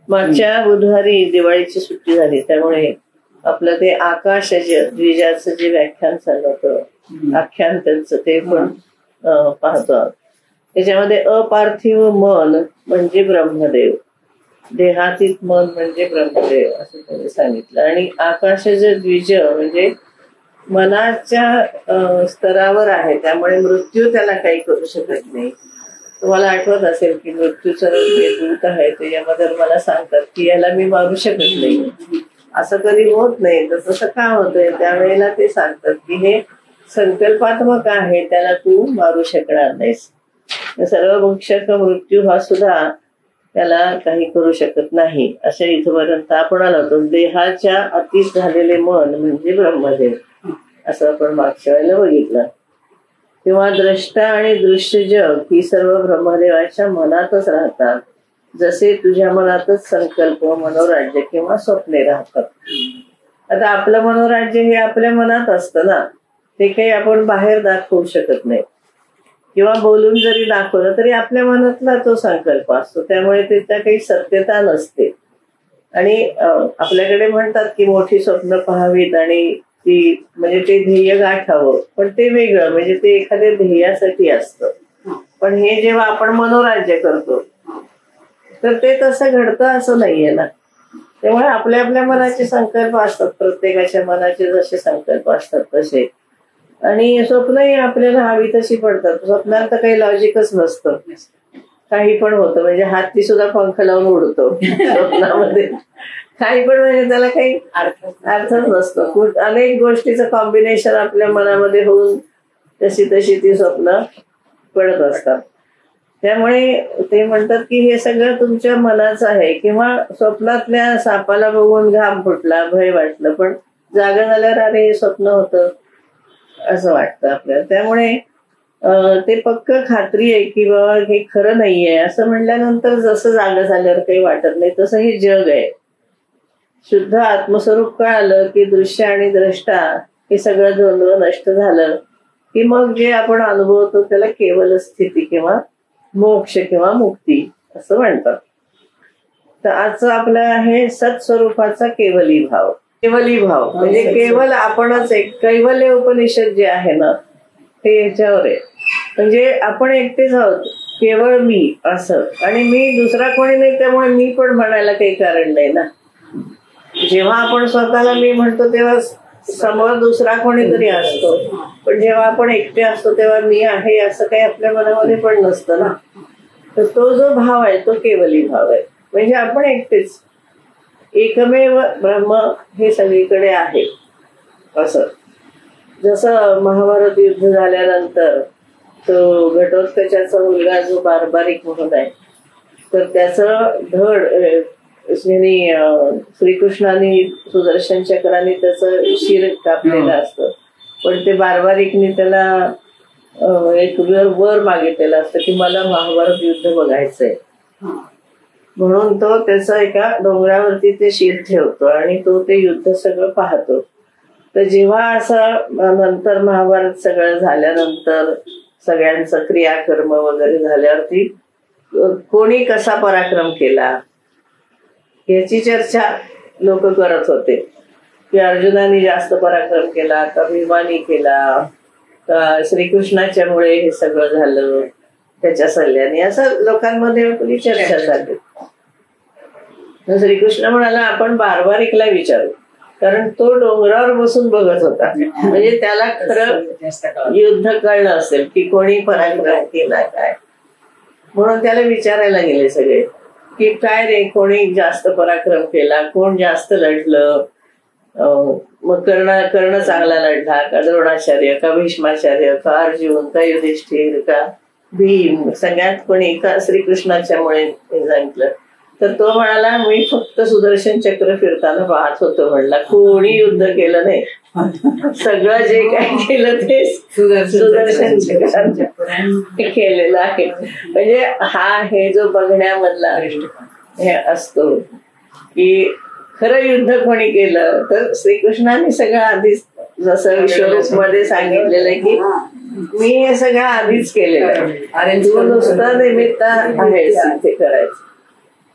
मागच्या बुधवारी दिवाळीची सुट्टी झाली, त्यामुळे आपलं ते आकाश द्विजाचं जे व्याख्यान चाललं होतं, आख्यान त्यांचं, ते पण पाहतो. त्याच्यामध्ये अपार्थिव मन म्हणजे ब्रह्मदेव, देहातीत मन म्हणजे ब्रह्मदेव असं त्यांनी सांगितलं. आणि आकाशाचं द्विज म्हणजे मनाच्या स्तरावर आहे, त्यामुळे मृत्यू त्याला काही करू शकत नाही. तुम्हाला आठवत असेल की मृत्यूचं जे दूत आहे त्याच्यामध्ये मला सांगतात की याला मी मारू शकत नाही, असं कधी होत नाही. तर तसं का होतंय, त्यावेळेला ते सांगतात की हे संकल्पात्मक आहे, त्याला तू मारू शकणार नाहीस. सर्वभक्षक मृत्यू हा सुद्धा त्याला काही करू शकत नाही. अशा इथपर्यंत आपण आलो होतो. देहाच्या अतीत झालेले मन म्हणजे ब्रह्मदेव, असं आपण मागच्या वेळेला बघितलं. किंवा द्रष्टा आणि दृश्य जग ही सर्व ब्रह्मदेवाच्या मनातच राहतात, जसे तुझ्या मनातच संकल्प, मनोराज्य किंवा स्वप्ने राहतात. आता आपलं मनोराज्य हे आपल्या मनात असतं ना, ते काही आपण बाहेर दाखवू शकत नाही, किंवा बोलून जरी दाखवलं तरी आपल्या मनातला तो संकल्प असतो, त्यामुळे त्याच्या काही सत्यता नसते. आणि आपल्याकडे म्हणतात की मोठी स्वप्न पाहावीत आणि ती म्हणजे ते ध्येय गाठावं, पण ते वेगळं, म्हणजे ते एखाद्या ध्येयासाठी असतं. पण हे जेव्हा आपण मनोराज्य करतो तर ते तसं घडतं असं नाहीये ना. त्यामुळे आपल्या आपल्या मनाचे संकल्प असतात, प्रत्येकाच्या मनाचे जसे संकल्प असतात तसे. आणि स्वप्नही आपल्याला हवी तशी पडतात. स्वप्नात तर काही लॉजिकच नसतं, काही पण होतं. म्हणजे हत्ती सुद्धा पंख लावून उडतो स्वप्नामध्ये, काही पण, म्हणजे त्याला काही अर्थच नसतो. अनेक गोष्टीचं कॉम्बिनेशन आपल्या मनामध्ये होऊन तशी तशी ती स्वप्न पडत असतात. त्यामुळे ते म्हणतात की हे सगळं तुमच्या मनाचं आहे. किंवा स्वप्नातल्या सापाला बघून घाम फुटला, भय वाटलं, पण जागा झाल्यावर अरे हे स्वप्न होतं असं वाटतं आपल्याला. त्यामुळे ते पक्क खात्री आहे की बाबा हे खरं नाहीये असं म्हणल्यानंतर जसं जागा झाल्यावर काही वाटत नाही, तसं हे जग आहे. शुद्ध आत्मस्वरूप कळालं की दृश्य आणि द्रष्टा हे सगळं द्वंद्व नष्ट झालं की मग जे आपण अनुभवतो त्याला केवल स्थिती किंवा मोक्ष किंवा मुक्ती असं म्हणतात. तर आजचं आपलं आहे सत्स्वरूपाचा केवली भाव. केवली भाव म्हणजे केवळ आपणच एक. कैवल्य उपनिषद जे आहे ना ते याच्यावर आहे, म्हणजे आपण एकटेच आहोत, केवळ मी असं. आणि मी दुसरा कोणी नाही, त्यामुळे मी पण म्हणायला काही कारण नाही ना. जेव्हा आपण स्वतःला मी म्हणतो तेव्हा समोर दुसरा कोणीतरी असतो, पण जेव्हा आपण एकटे असतो तेव्हा मी आहे असं काही आपल्या मनामध्ये पण नसतं ना. तर तो जो भाव आहे तो केवली भाव आहे, म्हणजे आपण एकटेच. एकमेव ब्रह्म हे सगळीकडे आहे असं. जसं महाभारत युद्ध झाल्यानंतर तो घटोत्कचाचा मुलगा जो बारबारिक म्हणून आहे, तर त्याचं धड श्रीकृष्णाने सुदर्शन चक्राने त्याचं शिर कापलेलं असतं, पण ते बारबारिकने त्याला एक वर मागितलेलं असतं की मला महाभारत युद्ध बघायचंय. म्हणून तो त्याचं एका डोंगरावरती ते शिर ठेवतो आणि तो ते युद्ध सगळं पाहतो. तर जेव्हा असं नंतर महाभारत सगळं झाल्यानंतर सगळ्यांचं क्रियाकर्म वगैरे झाल्यावरती कोणी कसा पराक्रम केला याची चर्चा लोक करत होते की अर्जुनाने जास्त पराक्रम केला का भीमाने केला का श्रीकृष्णाच्यामुळे हे सगळं झालं त्याच्या सल्ल्याने, असं लोकांमध्ये आपली चर्चा झाली. श्रीकृष्ण म्हणाला आपण बारबारिकला विचारू, कारण तो डोंगरावर बसून बघत होता, म्हणजे त्याला खरं युद्ध कळलं असेल की कोणी पराक्रम केला काय. म्हणून त्याला विचारायला गेले सगळे की काय रे, कोणी जास्त पराक्रम केला, कोण जास्त लढलं. मग कर्ण चांगला लढला का द्रोणाचार्य का भीष्माचार्य का अर्जुन का युधिष्ठिर का भीम, सगळ्यात कोणी का श्रीकृष्णाच्यामुळे सांगितलं. तर तो म्हणाला मी फक्त सुदर्शन चक्र फिरताना पाहत होतो, म्हणला कोणी युद्ध केलं नाही, सगळं जे काय केलं ते सुदर्शन चक्राने केलेलं आहे. म्हणजे हा हे जो बघण्यामधला हे असतो की खरं युद्ध कोणी केलं, तर श्रीकृष्णाने सगळं आधीच जसं विश्वरूप मध्ये सांगितलेलं आहे की मी हे सगळं आधीच केलेलं आहे आणि तू नुसतं निमित्त आहेस ते करायचं.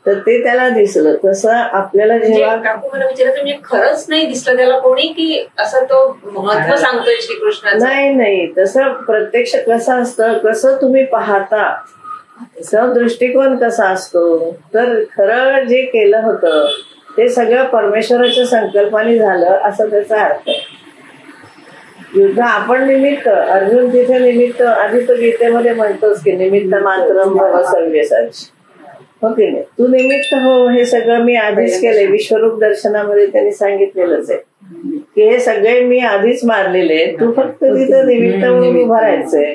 तर ते त्याला दिसलं. तसं आपल्याला जेव्हा काकू मला विचारायचं म्हणजे खरंच नाही दिसलं त्याला कोणी, की असं तो महत्व सांगतोय श्रीकृष्णाचं? नाही, तसं प्रत्यक्ष कसं असतं, कसं तुम्ही पाहता, त्याचा दृष्टिकोन कसा असतो. तर खरं जे केलं होतं ते सगळं परमेश्वराच्या संकल्पाने झालं असं त्याचा अर्थ. युद्ध आपण निमित्त, अर्जुन तिथे निमित्त, आधी तो गीतेमध्ये म्हणतोच की निमित्त मात्र भव सर्वेसाची, हो की नाही. तू निमित्त हो, हे सगळं मी आधीच केलंय. विश्वरूप दर्शनामध्ये त्यांनी सांगितलेलंच आहे की हे सगळे मी आधीच मारलेले, तू फक्त तिथं निमित्त म्हणून उभं राहायचंय.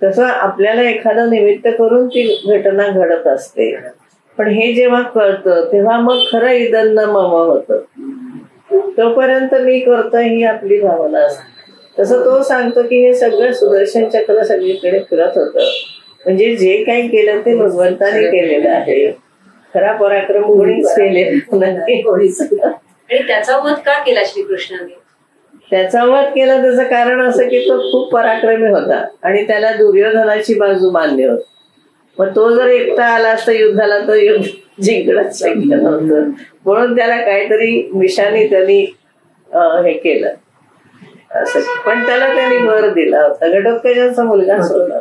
तसं आपल्याला एखादं निमित्त करून ती घटना घडत असते. पण हे जेव्हा कळतं तेव्हा मग खरं इदन्न मम होतं. तोपर्यंत मी करतोय ही आपली भावना असते. तसं तो सांगतो की हे सगळं सुदर्शन चक्र सगळीकडे फिरत होतं. म्हणजे जे काही केलं ते भगवंताने केलेलं आहे. खरा पराक्रम कोणीच केलेला नाही. आणि त्याचा वध का केला श्रीकृष्णाने? त्याचा वध केला त्याचं कारण असं की तो खूप पराक्रमी होता आणि त्याला दुर्योधनाची बाजू मान्य होती. मग तो जर एकटा आला असता युद्धाला तर युद्ध जिंकणंच शक्य नव्हतं. म्हणून त्याला काहीतरी मिशानी त्यांनी हे केलं असं. पण त्याला त्यांनी वर दिला होता. घटोत्कचांचा मुलगाच होता,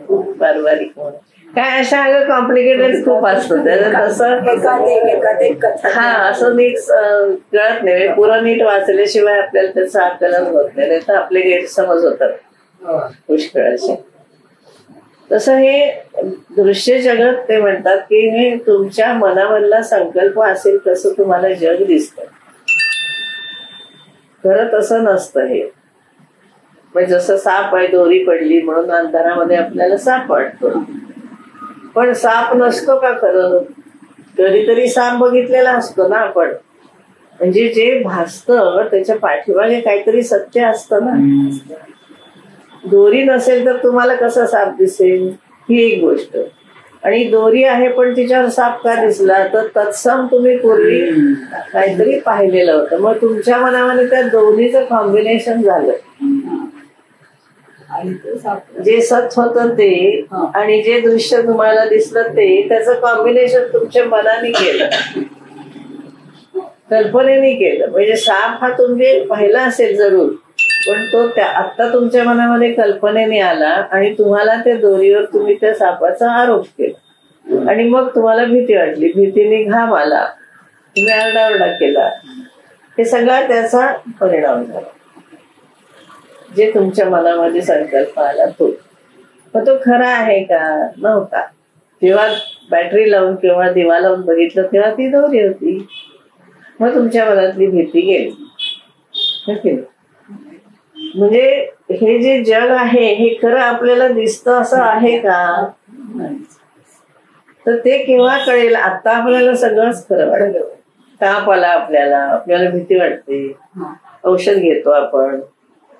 खूप बारबारीक म्हणून. काय अशा अगं कॉम्प्लिकेटेड खूप असतं त्याचं. तसं हा असं नीट कळत नाही. पुरं नीट वाचल्याशिवाय आपल्याला त्याचं आकलन होत नाही, तर आपले गैरसमज होतात पुष्कळ असे. तसं हे दृश्य जगत ते म्हणतात की हे तुमच्या मनामधला संकल्प असेल तसं तुम्हाला जग दिसतं. खरं तसं नसतं हे. म्हणजे जसं साप आहे, दोरी पडली म्हणून अंधारामध्ये आपल्याला साप वाटतो, पण साप नसतो का खरं? कधीतरी साप बघितलेला असतो ना आपण. म्हणजे जे भासतं त्याच्या पाठीमागे काहीतरी सत्य असतं ना. दोरी नसेल तर तुम्हाला कसा साप दिसेल ही एक गोष्ट. आणि दोरी आहे पण तिच्यावर साप का दिसला, तर तत्सम तुम्ही पूर्वी काहीतरी पाहिलेलं होतं. मग तुमच्या मनामध्ये त्या दोन्हीचं कॉम्बिनेशन झालं. जे सत होतं ते आणि जे दृश्य तुम्हाला दिसलं ते, त्याचं कॉम्बिनेशन तुमच्या मनाने केलं, कल्पनेने केलं. म्हणजे साप हा तुम्ही पाहिला असेल जरूर, पण तो आता तुमच्या मनामध्ये कल्पनेने आला आणि तुम्हाला त्या दोरीवर तुम्ही त्या सापाचा आरोप केला आणि मग तुम्हाला भीती वाटली, भीतीने घाम आला, तुम्ही आरडाओरडा केला. हे सगळा त्याचा परिणाम झाला. जे तुमच्या मनामध्ये संकल्प आला तो, मग तो खरा आहे का? नव्हता. जेव्हा बॅटरी लावून किंवा दिवा लावून बघितलं तेव्हा ती दोरी होती. मग तुमच्या मनातली भीती गेली. म्हणजे हे जे जग आहे हे खरं आपल्याला दिसतं असं आहे का? तर ते केव्हा कळेल? आता आपल्याला सगळंच खरं वाटतं. ताप आला आपल्याला भीती वाटते, औषध घेतो आपण,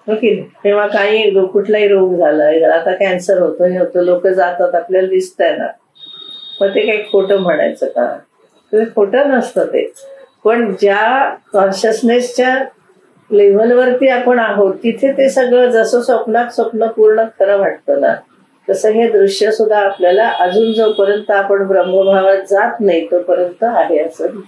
तेव्हा काही कुठलाही रोग झालाय, आता कॅन्सर होतो, हे होतं, लोक जातात, आपल्याला दिसतंय ना. मग ते काही खोटं म्हणायचं का? ते खोटं नसतं ते. पण ज्या कॉन्शियसनेसच्या लेव्हलवरती आपण आहोत तिथे ते सगळं जसं स्वप्नात स्वप्न पूर्ण खरं वाटतं ना, तसं हे दृश्य सुद्धा आपल्याला अजून जोपर्यंत आपण ब्रह्मभावात जात नाही तोपर्यंत आहे असं.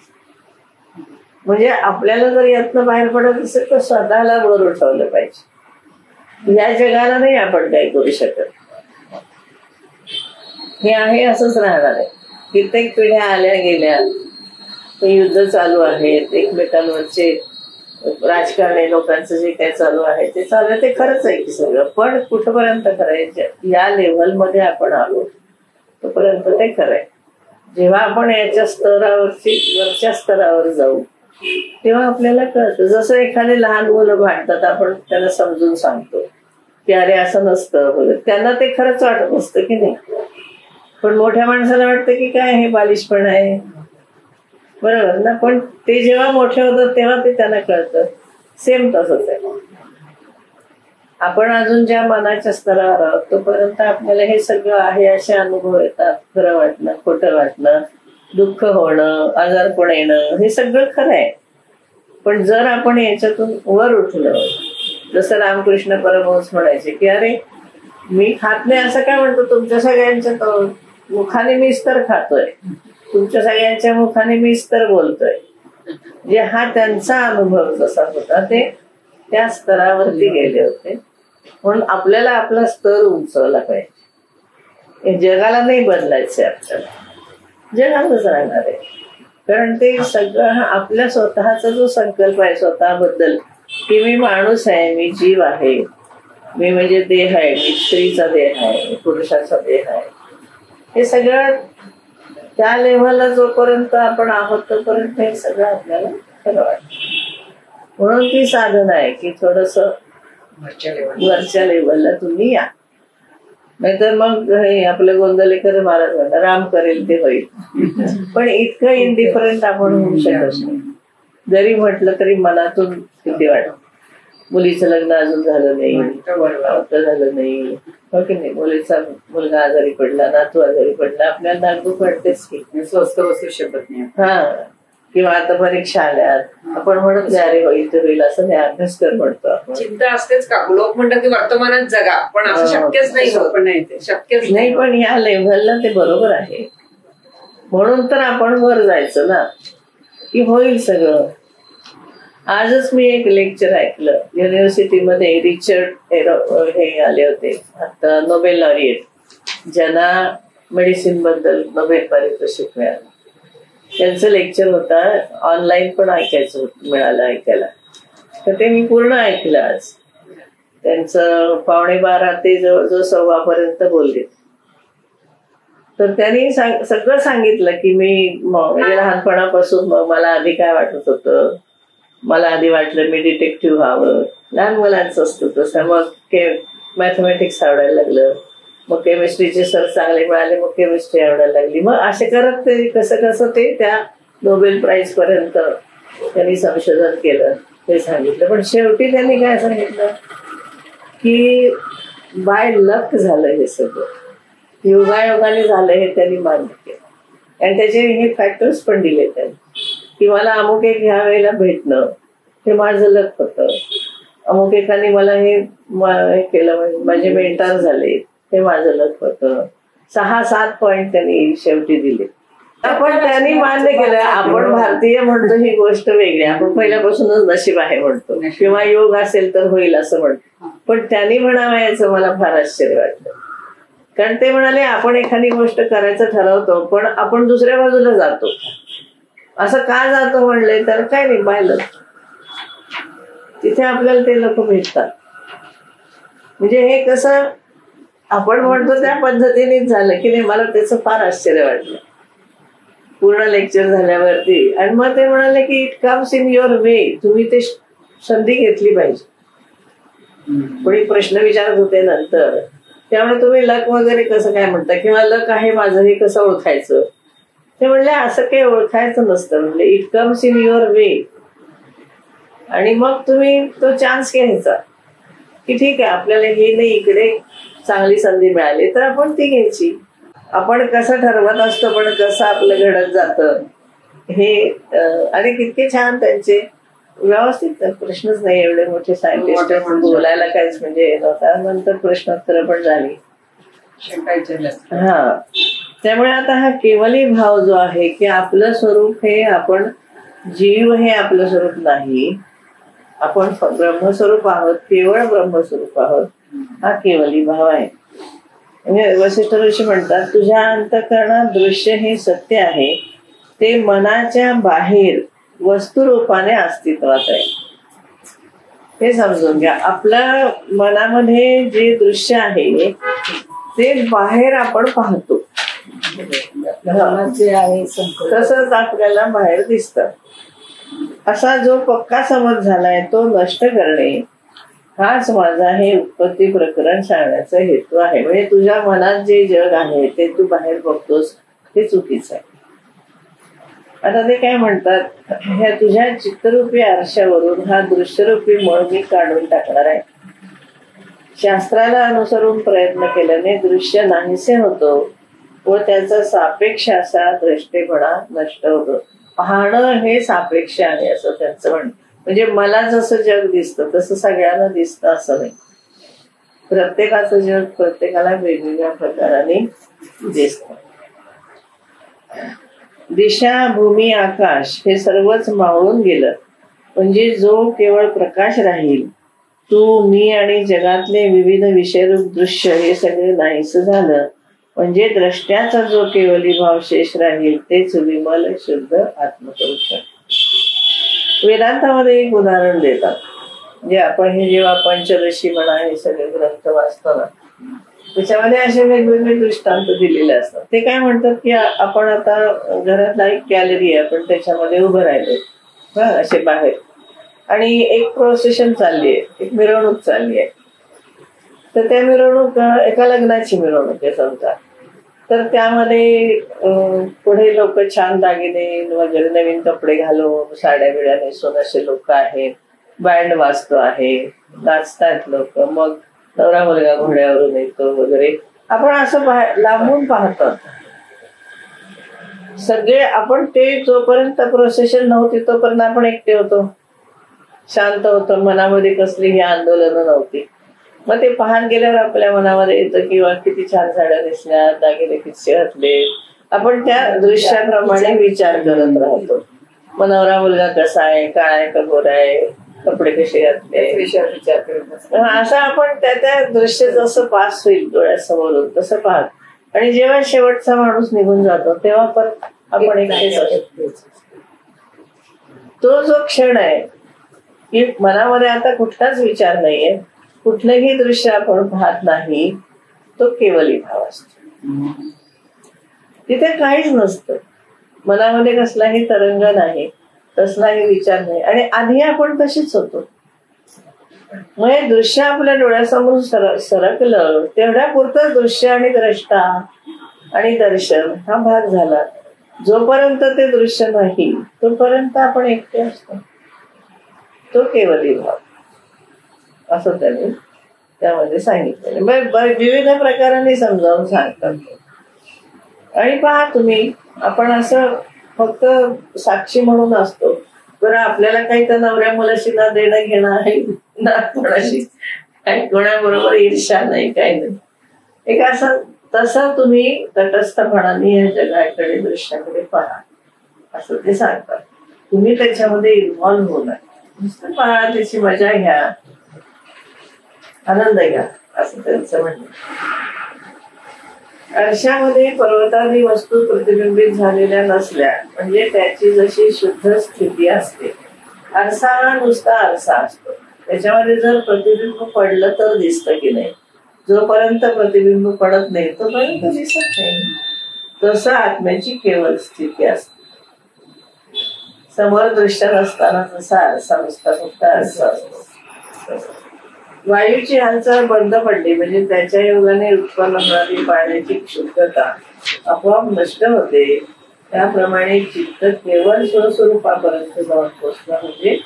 म्हणजे आपल्याला जर यातनं बाहेर पडत असेल तर स्वतःला वर उठवलं पाहिजे. या जगाला नाही आपण काही करू शकत. हे आहे असंच राहणार आहे. कित्येक पिढ्या आल्या गेल्या, युद्ध चालू आहेत, एकमेकांवरचे राजकारणी लोकांचं जे काही चालू आहे ते चालू आहे, ते खरंच आहे की सगळं. पण कुठपर्यंत करायचं या लेव्हलमध्ये आपण आलो तोपर्यंत ते खरंय. जेव्हा आपण याच्या वरच्या स्तरावर जाऊ तेव्हा आपल्याला कळतं. जसं एखादे लहान मुलं भांडतात, आपण त्यांना समजून सांगतो की अरे असं नसतं, त्यांना ते खरंच वाटत असतं की नाही. पण मोठ्या माणसाला वाटतं की काय हे बालिशपण आहे, बरोबर ना. पण ते जेव्हा मोठे होतात तेव्हा ते त्यांना कळतं. सेम तसंच आहे. आपण अजून ज्या मनाच्या स्तरावर आहोत तोपर्यंत आपल्याला हे सगळं आहे असे अनुभव येतात. खरं वाटणं, खोटं वाटणं, दुःख होणं, आजारपण येणं, हे सगळं खरं आहे. पण जर आपण याच्यातून वर उठलं, जसं रामकृष्ण परमहंस म्हणायचे की अरे मी खात नाही असं काय म्हणतो तुमच्या सगळ्यांच्या तो मुखाने मीच तर खातोय, तुमच्या सगळ्यांच्या मुखाने मीच तर बोलतोय. जे हा त्यांचा अनुभव जसा होता ते त्या स्तरावरती गेले होते. म्हणून आपल्याला आपला स्तर उंचवला पाहिजे. हे जगाला नाही बदलायचंय, आपल्याला जगातच राहणार आहे. कारण ते सगळं आपल्या स्वतःचा जो संकल्प आहे स्वतःबद्दल, की मी माणूस आहे, मी जीव आहे, मी म्हणजे देह आहे, मी स्त्रीचा देह आहे, पुरुषाचा देह आहे, हे सगळं त्या लेव्हलला जोपर्यंत आपण आहोत तोपर्यंत हे सगळं आपल्याला खरं वाटतं. म्हणून ती साधना आहे की थोडस वरच्या लेव्हलला तुम्ही या. नाहीतर मग हे आपलं गोंदलेकर महाराज म्हणतात राम करेल ते होईल. पण इतकं इनडिफरंट आपण होऊ शकत नाही. जरी म्हटलं तरी मनातून किती वाटत. मुलीचं लग्न अजून झालं नाही, झालं नाही, हो की नाही, मुलीचा मुलगा आजारी पडला, नातू आजारी पडला, आपल्याला दागदुख वाटतेच की स्वस्त बसू शकत नाही. हा, किंवा आता परीक्षा आल्यात आपण म्हणत नाही अरे होईल ते होईल, असं नाही, अभ्यास कर म्हणतो आपण. चिंता असतेच का, लोक म्हणतात की वर्तमानात जगा, पण असं शक्यच नाही. पण नाही ते शक्यच नाही. पण या लेव्हलला ते बरोबर आहे. म्हणून तर आपण वर जायचं ना, की होईल सगळं. आजच मी एक लेक्चर ऐकलं युनिव्हर्सिटीमध्ये. रिचर्ड हे आले होते आता नोबेल लॉरिएट, ज्यांना मेडिसिन बद्दल नोबेल पारितोषिक मिळालं. त्यांचं लेक्चर होता, ऑनलाईन पण ऐकायचं मिळालं ऐकायला. तर ते मी पूर्ण ऐकलं आज. त्यांचं 11:15 ते जवळजवळ 1:15 पर्यंत बोलले. तर त्यांनी सगळं सांगितलं की मी म्हणजे लहानपणापासून मग मला आधी काय वाटत होतं. मला आधी वाटलं मी डिटेक्टिव्ह व्हावं, लहान मुलांचं असतं तसं. मग मॅथमॅटिक्स आवडायला लागलं, मग केमिस्ट्रीचे सर चांगले मिळाले, मग केमिस्ट्री आवडायला लागली. मग असे करत ते कसं कसं ते त्या नोबेल प्राइज पर्यंत त्यांनी संशोधन केलं, ते सांगितलं. पण शेवटी त्यांनी काय सांगितलं की बाय लक झालं हे सगळं, योगायोगाने झालं हे त्यांनी मान्य केलं. आणि त्याचे हे फॅक्टर्स पण दिले त्यांनी की मला अमुक एक ह्या वेळेला भेटणं हे माझं लक होतं, अमुक एकाने मला हे केलं, माझे मेंटर झाले हे माझं लक होतं. 6-7 पॉइंट त्यांनी शेवटी दिले. पण त्यांनी मान्य केलं. आपण भारतीय म्हणतो ही गोष्ट वेगळी, आपण पहिल्यापासूनच नशीब आहे म्हणतो किंवा योग असेल तर होईल असं म्हणतो. पण त्यांनी म्हणावं याचं मला फार आश्चर्य वाटलं. कारण ते म्हणाले आपण एखादी गोष्ट करायचं ठरवतो पण आपण दुसऱ्या बाजूला जातो. असं का जातो म्हणले तर काय नाही, पाहिलं तिथे आपल्याला ते लोक भेटतात. म्हणजे हे कसं आपण म्हणतो त्या पद्धतीनेच झालं की नाही. मला त्याचं फार आश्चर्य वाटलं पूर्ण लेक्चर झाल्यावरती. आणि मग ते म्हणाले की it comes in your way, तुम्ही ते संधी घेतली पाहिजे. कोणी प्रश्न विचारत होते नंतर, त्यामुळे तुम्ही लक वगैरे कसं काय म्हणता किंवा लक आहे माझं हे कसं ओळखायचं. ते म्हणले असं काही ओळखायचं नसतं, म्हणले it comes in your way. आणि मग तुम्ही तो चान्स घ्यायचा की ठीक आहे आपल्याला हे नाही इकडे चांगली संधी मिळाली तर आपण ती घ्यायची. आपण कसं ठरवत असतो पण कसं आपलं घडत जातं हे. आणि कितके छान त्यांचे व्यवस्थित, प्रश्नच नाही. एवढे मोठे सायंटिस्ट बोलायला काहीच म्हणजे नव्हता. नंतर प्रश्नोत्तर पण झाली. हा, त्यामुळे आता हा केवली भाव जो आहे की आपलं स्वरूप हे आपण जीव हे आपलं स्वरूप नाही, आपण ब्रह्मस्वरूप आहोत, केवळ ब्रह्मस्वरूप आहोत, हा केवली भाव आहे. म्हणजे वसिष्ठ ऋषी म्हणतात तुझ्या अंतःकरणात दृश्य हे सत्य आहे, ते मनाच्या बाहेर वस्तुरूपाने अस्तित्वात आहे. हे समजून घ्या. आपल्या मनामध्ये जे दृश्य आहे ते बाहेर आपण पाहतो, तसंच आपल्याला बाहेर दिसतं. असा जो पक्का समज झालाय तो नष्ट करणे हाच माझा हे उत्पत्ती प्रकरण सांगण्याचा हेतू आहे. म्हणजे तुझ्या मनात जे जग आहे ते तू बाहेर बघतोस ते चुकीचं आहे. आता ते काय म्हणतात, ह्या तुझ्या चित्तरूपी आरशावरून हा दृश्यरूपी मळ मी काढून टाकणार आहे. शास्त्राला अनुसरून प्रयत्न केल्याने दृश्य नाहीसे होतो व त्याचा सापेक्ष असा द्रष्टेपणा नष्ट होतो. पाहणं हे सापेक्ष आहे असं त्यांचं म्हणणं. म्हणजे मला जसं जग दिसतं तसं सगळ्यांना दिसतं असं नाही. प्रत्येकाचं जग प्रत्येकाला वेगवेगळ्या प्रकाराने दिसतं. दिशा, भूमी, आकाश हे सर्वच मावळून गेलं. म्हणजे जो केवळ प्रकाश राहील, तू, मी आणि जगातले विविध विषयरूप दृश्य हे सगळे नाहीसं झालं. म्हणजे द्रष्ट्याचा जो केवली भाव शेष राहील तेच विमल शुद्ध आत्मपुरुष. वेदांतामध्ये एक उदाहरण देतात. म्हणजे आपण हे जेव्हा पंचदशी म्हणा हे सगळे ग्रंथ वाचतो ना, त्याच्यामध्ये असे वेगवेगळे दृष्टांत दिलेले असतात. ते काय म्हणतात की आपण आता घरातला एक गॅलरी आहे, आपण त्याच्यामध्ये उभं राहिलो असे बाहेर, आणि एक प्रोसेशन चालली आहे, एक मिरवणूक चालली आहे. तर त्या मिरवणूक एका लग्नाची मिरवणूक आहे समजा. तर त्यामध्ये पुढे लोक छान दागिने वगैरे नवीन कपडे घालून साड्या बिड्या नेसून असे लोक आहेत, बँड वाजतो आहे, नाचतात लोक, मग नवरा मुलगा घोड्यावरून येतो वगैरे. आपण असं लांबून पाहतो सगळे. आपण ते जोपर्यंत प्रोसेशन नव्हती तोपर्यंत आपण एकटे होतो, शांत होतो, मनामध्ये कसली ही आंदोलनं नव्हती. मग ते पाहत गेल्यावर आपल्या मनामध्ये येतं किंवा किती छान साड्या नेसल्या, दागिने किती घातले, आपण त्या दृश्याप्रमाणे विचार करत राहतो. मग नवरा मुलगा कसा आहे, काळा आहे का गोरा आहे, कपडे कसे घातले, विचार करत असं आपण त्या दृश्य जसं पास होईल डोळ्यासमोरून तसं पाहत. आणि जेव्हा शेवटचा माणूस निघून जातो तेव्हा पण आपण एकटेच. तो जो क्षण आहे की मनामध्ये आता कुठलाच विचार नाहीये, कुठलंही दृश्य आपण पाहत नाही, तो केवली भाव असतो. तिथे काहीच नसतं, मनामध्ये कसलाही तरंग नाही, कसलाही विचार नाही, आणि आधी आपण तशीच होतो. मग हे दृश्य आपल्या डोळ्यासमोर सरकलं तेवढ्या पुरतं दृश्य आणि द्रष्टा आणि दर्शन हा भाग झाला. जोपर्यंत ते दृश्य नाही तोपर्यंत आपण एकटे असतो. तो केवली भाव असं त्यांनी त्यामध्ये सांगितलं. विविध प्रकारांनी समजावून सांगतात. आणि पहा तुम्ही, आपण असं फक्त साक्षी म्हणून असतो. बरं, आपल्याला काही तर नवऱ्या मुलाशी ना देणं घेणं आहे ना, कोणाशी काही कोणाबरोबर ईर्ष्या नाही, काही नाही. एक असं तसं तुम्ही तटस्थपणाने या जगाकडे दृश्याकडे पहा असं ते सांगतात. तुम्ही त्याच्यामध्ये इन्व्हॉल्व्ह होणार, नुसतं पहा, त्याची मजा घ्या, आनंद घ्या असं त्यांचं म्हणणं. आरशामध्ये पर्वतादी वस्तू प्रतिबिंबित झालेल्या नसल्या म्हणजे त्याची जशी शुद्ध स्थिती असते. आरसा हा नुसता आरसा असतो, त्याच्यामध्ये जर प्रतिबिंब पडलं तर दिसतं की नाही. जोपर्यंत प्रतिबिंब पडत नाही तोपर्यंत दिसत नाही. तसं आत्म्याची केवळ स्थिती असते. समोर दृश्य नसताना जसा आरसा नुसता फक्त आरसा असतो. वायूची हालचाल बंद पडली म्हणजे त्याच्या योगाने उत्पन्न होणारी पाण्याची शुद्धता आपोआप नष्ट होते. त्याप्रमाणे चित्त केवळ स्वस्वरूपापर्यंत जाऊन पोचला म्हणजे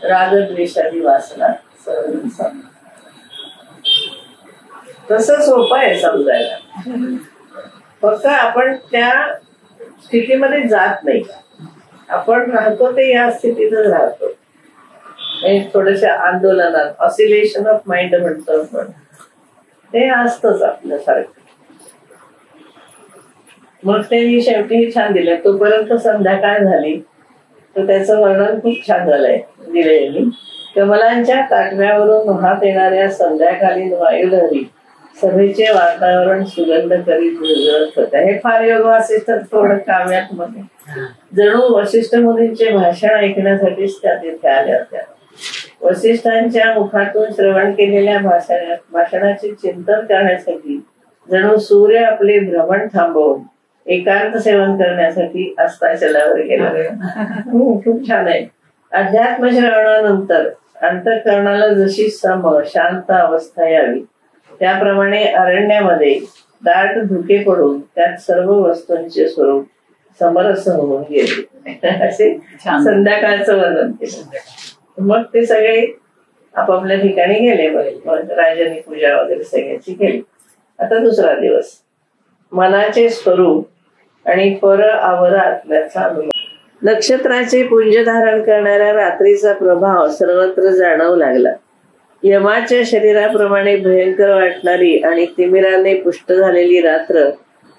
रागद्वेषादी वासना सहन. तसं सोपं आहे समजायला, फक्त आपण त्या स्थितीमध्ये जात नाही. आपण राहतो ते या स्थितीतच राहतो. थोड्याशा आंदोलनात ऑसिलेशन ऑफ माइंड म्हणतो आपण, ते असतच आपल्यासारखं. मग ते शेवटी छान दिलं. तोपर्यंत संध्याकाळ झाली तर त्याचं वर्णन खूप छान झालंय दिलेली. कमलांच्या काठव्यावरून वाहत येणाऱ्या संध्याकालीन वायुलहरी सभेचे वातावरण सुगंध करीत विरघळत होत्या. हे फार योग वासिष्ठ थोडं काव्यात मध्ये जणू वसिष्ठ मुनींचे भाषण ऐकण्यासाठीच त्या तिथे आल्या होत्या. वसिष्ठांच्या मुखातून श्रवण केलेल्या भाषणाचे चिंतन करण्यासाठी जणू सूर्य आपले भ्रमण थांबवून एकांत सेवन करण्यासाठी अस्ताचलावर गेला. खूप छान आहे. अध्यात्म श्रवणानंतर अंतःकरणाला जशी सम शांत अवस्था यावी त्याप्रमाणे अरण्यामध्ये दाट धुके पडून त्यात सर्व वस्तूंचे स्वरूप समरस होऊन गेले असे संध्याकाळचं वर्णन केलं. मग ते सगळे आपापल्या ठिकाणी गेले. मग राजांनी पूजा वगैरे सगळ्याची केली. आता दुसरा दिवस. मनाचे स्वरूप आणि पर आवर आत्म्याचा अनुभव. नक्षत्राचे पुंज धारण करणाऱ्या रात्रीचा प्रभाव सर्वत्र जाणवू लागला. यमाच्या शरीराप्रमाणे भयंकर वाटणारी आणि तिमिराने पुष्ट झालेली रात्र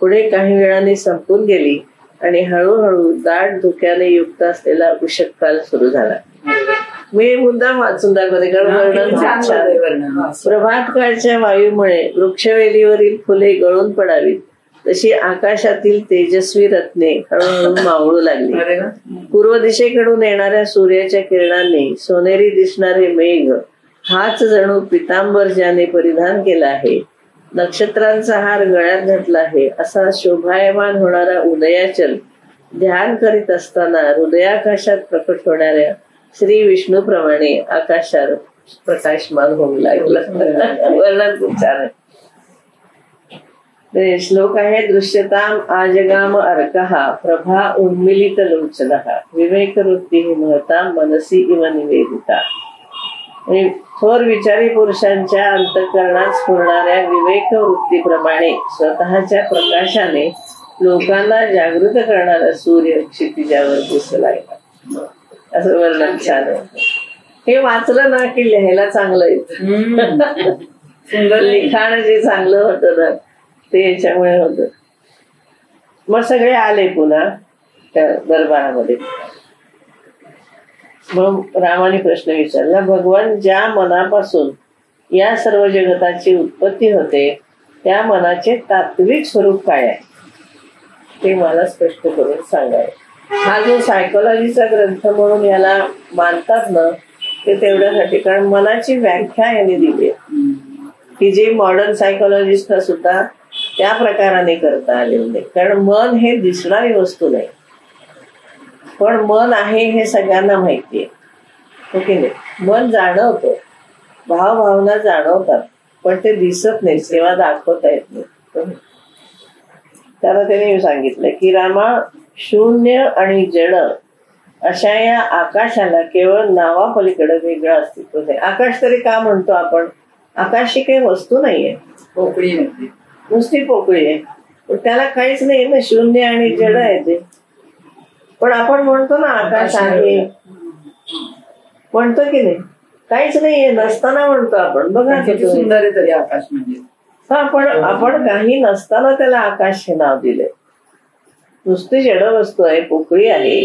पुढे काही वेळाने संपून गेली आणि हळूहळू दाट धुक्याने युक्त असलेला उषक्काल सुरू झाला. मी मुद्दाम वाचून दाखवते कारण वर्णन खूप छान. प्रभात काळच्या वायूमुळे वृक्षवेलीवरील फुले गळून पडावीत तशी आकाशातील तेजस्वी रत्ने हळूहळू मावळू लागली. पूर्व दिशेकडून येणाऱ्या सूर्याच्या किरणांनी सोनेरी दिसणारे मेघ हाच जणू पितांबर ज्याने परिधान केला आहे, नक्षत्रांचा हार गळ्यात घातला आहे असा शोभायमान होणारा उदयाचल ध्यान करीत असताना हृदयाकाशात प्रकट होणाऱ्या श्री विष्णूप्रमाणे आकाशात प्रकाशमान होऊ लागला. वर्णन खूप छान आहे. श्लोक आहे दृश्यताम आजगाम अर्कहा प्रभा उन्मिलित लोचनः विवेक वृत्ती महताम मनसी इव निवेदिता. थोर विचारी पुरुषांच्या अंतःकरणात स्फुरणाऱ्या विवेक वृत्तीप्रमाणे स्वतःच्या प्रकाशाने लोकांना जागृत करणारा सूर्य क्षितिजावर दिसू लागला. असं वर्णन छान आहे. हे वाचलं ना की लिहायला चांगलं येतं. सुंदर लिखाण जे चांगलं होतं ना ते याच्यामुळे होतं. मग सगळे आले पुन्हा त्या दरबारामध्ये. मग रामाने प्रश्न विचारला, भगवान ज्या मनापासून या सर्व जगताची उत्पत्ती होते त्या मनाचे तात्विक स्वरूप काय आहे ते मला स्पष्ट करून सांगावे. हा जो सायकोलॉजीचा ग्रंथ म्हणून याला मानतात ना ते तेवढ्यासाठी कारण मनाची व्याख्या यांनी दिली की जे मॉडर्न सायकोलॉजिस्ट सुद्धा त्या प्रकाराने करता आलेलं नाही. कारण मन हे दिसणारी वस्तू नाही पण मन आहे हे सगळ्यांना माहितीये. हो की नाही. मन जाणवतो, भावभावना जाणवतात पण ते दिसत नाही किंवा दाखवता येत नाही. त्याला त्याने सांगितलं की रामा शून्य आणि जड अशा या आकाशाला केवळ नावापलीकडे वेगळं अस्तित्व नाही. आकाश तरी का म्हणतो आपण? आकाश ही काही वस्तू नाहीये, पोकळी नाही, नुसती पोकळी आहे. पण त्याला काहीच नाही ना, शून्य आणि जड आहे ते. पण आपण म्हणतो ना आकाश आहे, म्हणतो की नाही? काहीच नाहीये नसताना म्हणतो आपण. बघा किती सुंदर आहे तरी आकाश म्हणजे. हा पण आपण काही नसताना त्याला आकाश हे नाव दिले. नुसती जड वस्तू आहे, पोकळी आहे,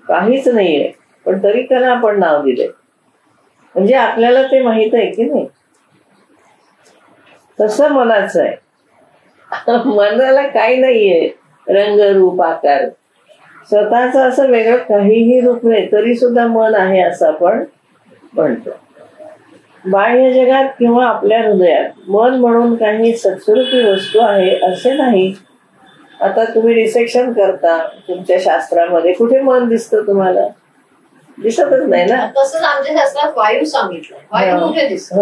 काहीच नाहीये पण तरी त्याला आपण नाव दिले. म्हणजे आपल्याला ते माहित आहे की नाही. तसं मनाचं आहे. मनाला काही नाहीये रंग रूप आकार, स्वतःच असं वेगळं काहीही रूप नाही तरी सुद्धा मन आहे असं आपण म्हणतो. बाह्य जगात किंवा आपल्या हृदयात मन म्हणून काही सत्स्वरूपी वस्तू आहे असे नाही. आता तुम्ही रिसेक्शन करता तुमच्या शास्त्रामध्ये कुठे मन दिसतं तुम्हाला? दिसतच नाही ना. तसंच आमच्या शास्त्रात वायू सांगितलं. वायू कुठे दिसत?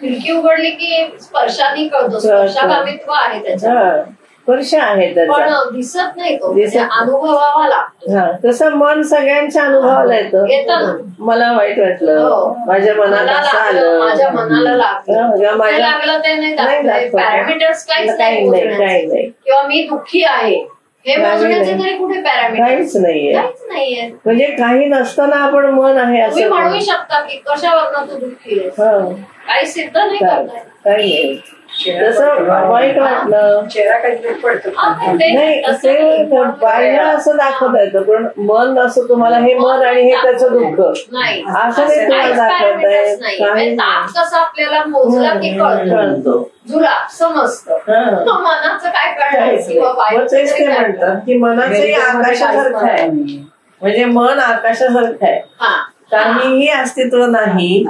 खिडकी उघडली की स्पर्शाने कळतो, स्पर्शागामित्व आहे त्याच्यात, स्पर्श आहे त्याचा, पण दिसत नाही तो, अनुभवावा लागतो. तसं मन सगळ्यांच्या अनुभवाला येतं. मला वाईट वाटलं, माझ्या मनाला आलं, माझ्या मनाला लागलं, पॅरामीटर्स काही नाही. किंवा मी दुःखी आहे हे मोजण्याचे तरी कुठे पॅरामीटर? काहीच नाहीये. म्हणजे काही नसताना आपण मन आहे असं म्हणू शकता की कशावर तू दुःखी आहे, काही सिद्ध नाही करता. काही नाही. तसं वाईट वाटलं चेहरा काही पडतो नाही, बाह्य असं दाखवता येतं पण मन असं तुम्हाला हे मन आणि हे त्याचं दुःख असं नाही तुम्हाला दाखवताय. कसं आपल्याला मोजला की कळतो, जुलाब समजतं. मनाचं काय कळणार? तेच ते म्हणतात की मनाचंही आकाशासारखं आहे. म्हणजे मन आकाशासारखं आहे, काहीही अस्तित्व नाही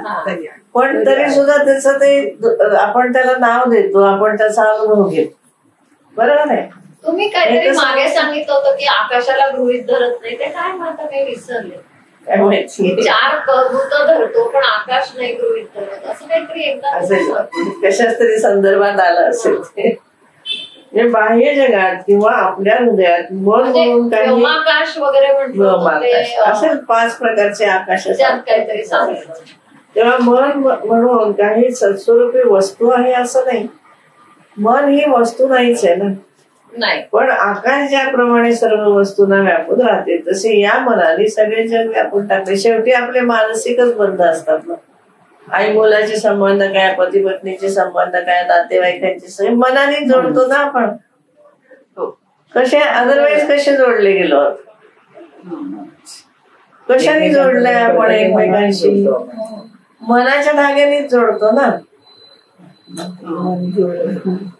पण तरी सुद्धा त्याचं ते आपण त्याला नाव देतो, आपण त्याचा अनुभव घेतो. बरोबर आहे. तुम्ही काहीतरी मागे सांगितलं होतं की आकाशाला गृहीत धरत नाही, ते काय म्हणता काही विसरले. 4 भूत धरतो पण आकाश नाही गृहीत धरत असं काहीतरी एकदा कशाच तरी संदर्भात आलं असेल ते. बाह्य जगात किंवा आपल्या हृदयात मन म्हणून काही व्योमाकाश वगैरे म्हणतो असेल 5 प्रकारचे आकाश काहीतरी सांगितलं. तेव्हा मन म्हणून काही सत्स्वरूपी वस्तू आहे असं नाही. मन ही वस्तू नाहीच आहे ना. नाही, पण आकाश ज्याप्रमाणे सर्व वस्तूंना व्यापून राहते तसे या मनाने सगळे जग व्यापून टाकले. शेवटी आपले मानसिकच बंध असतात ना. आई मुलाचे संबंध काय, पती पत्नीचे संबंध काय, नातेवाईकांचे सगळे मनाने जोडतो ना आपण. कसे अदरवाईज कसे जोडले गेलो, कशाने जोडलंय आपण एकमेकांशी? मनाच्या धाग्यानेच जोडतो ना,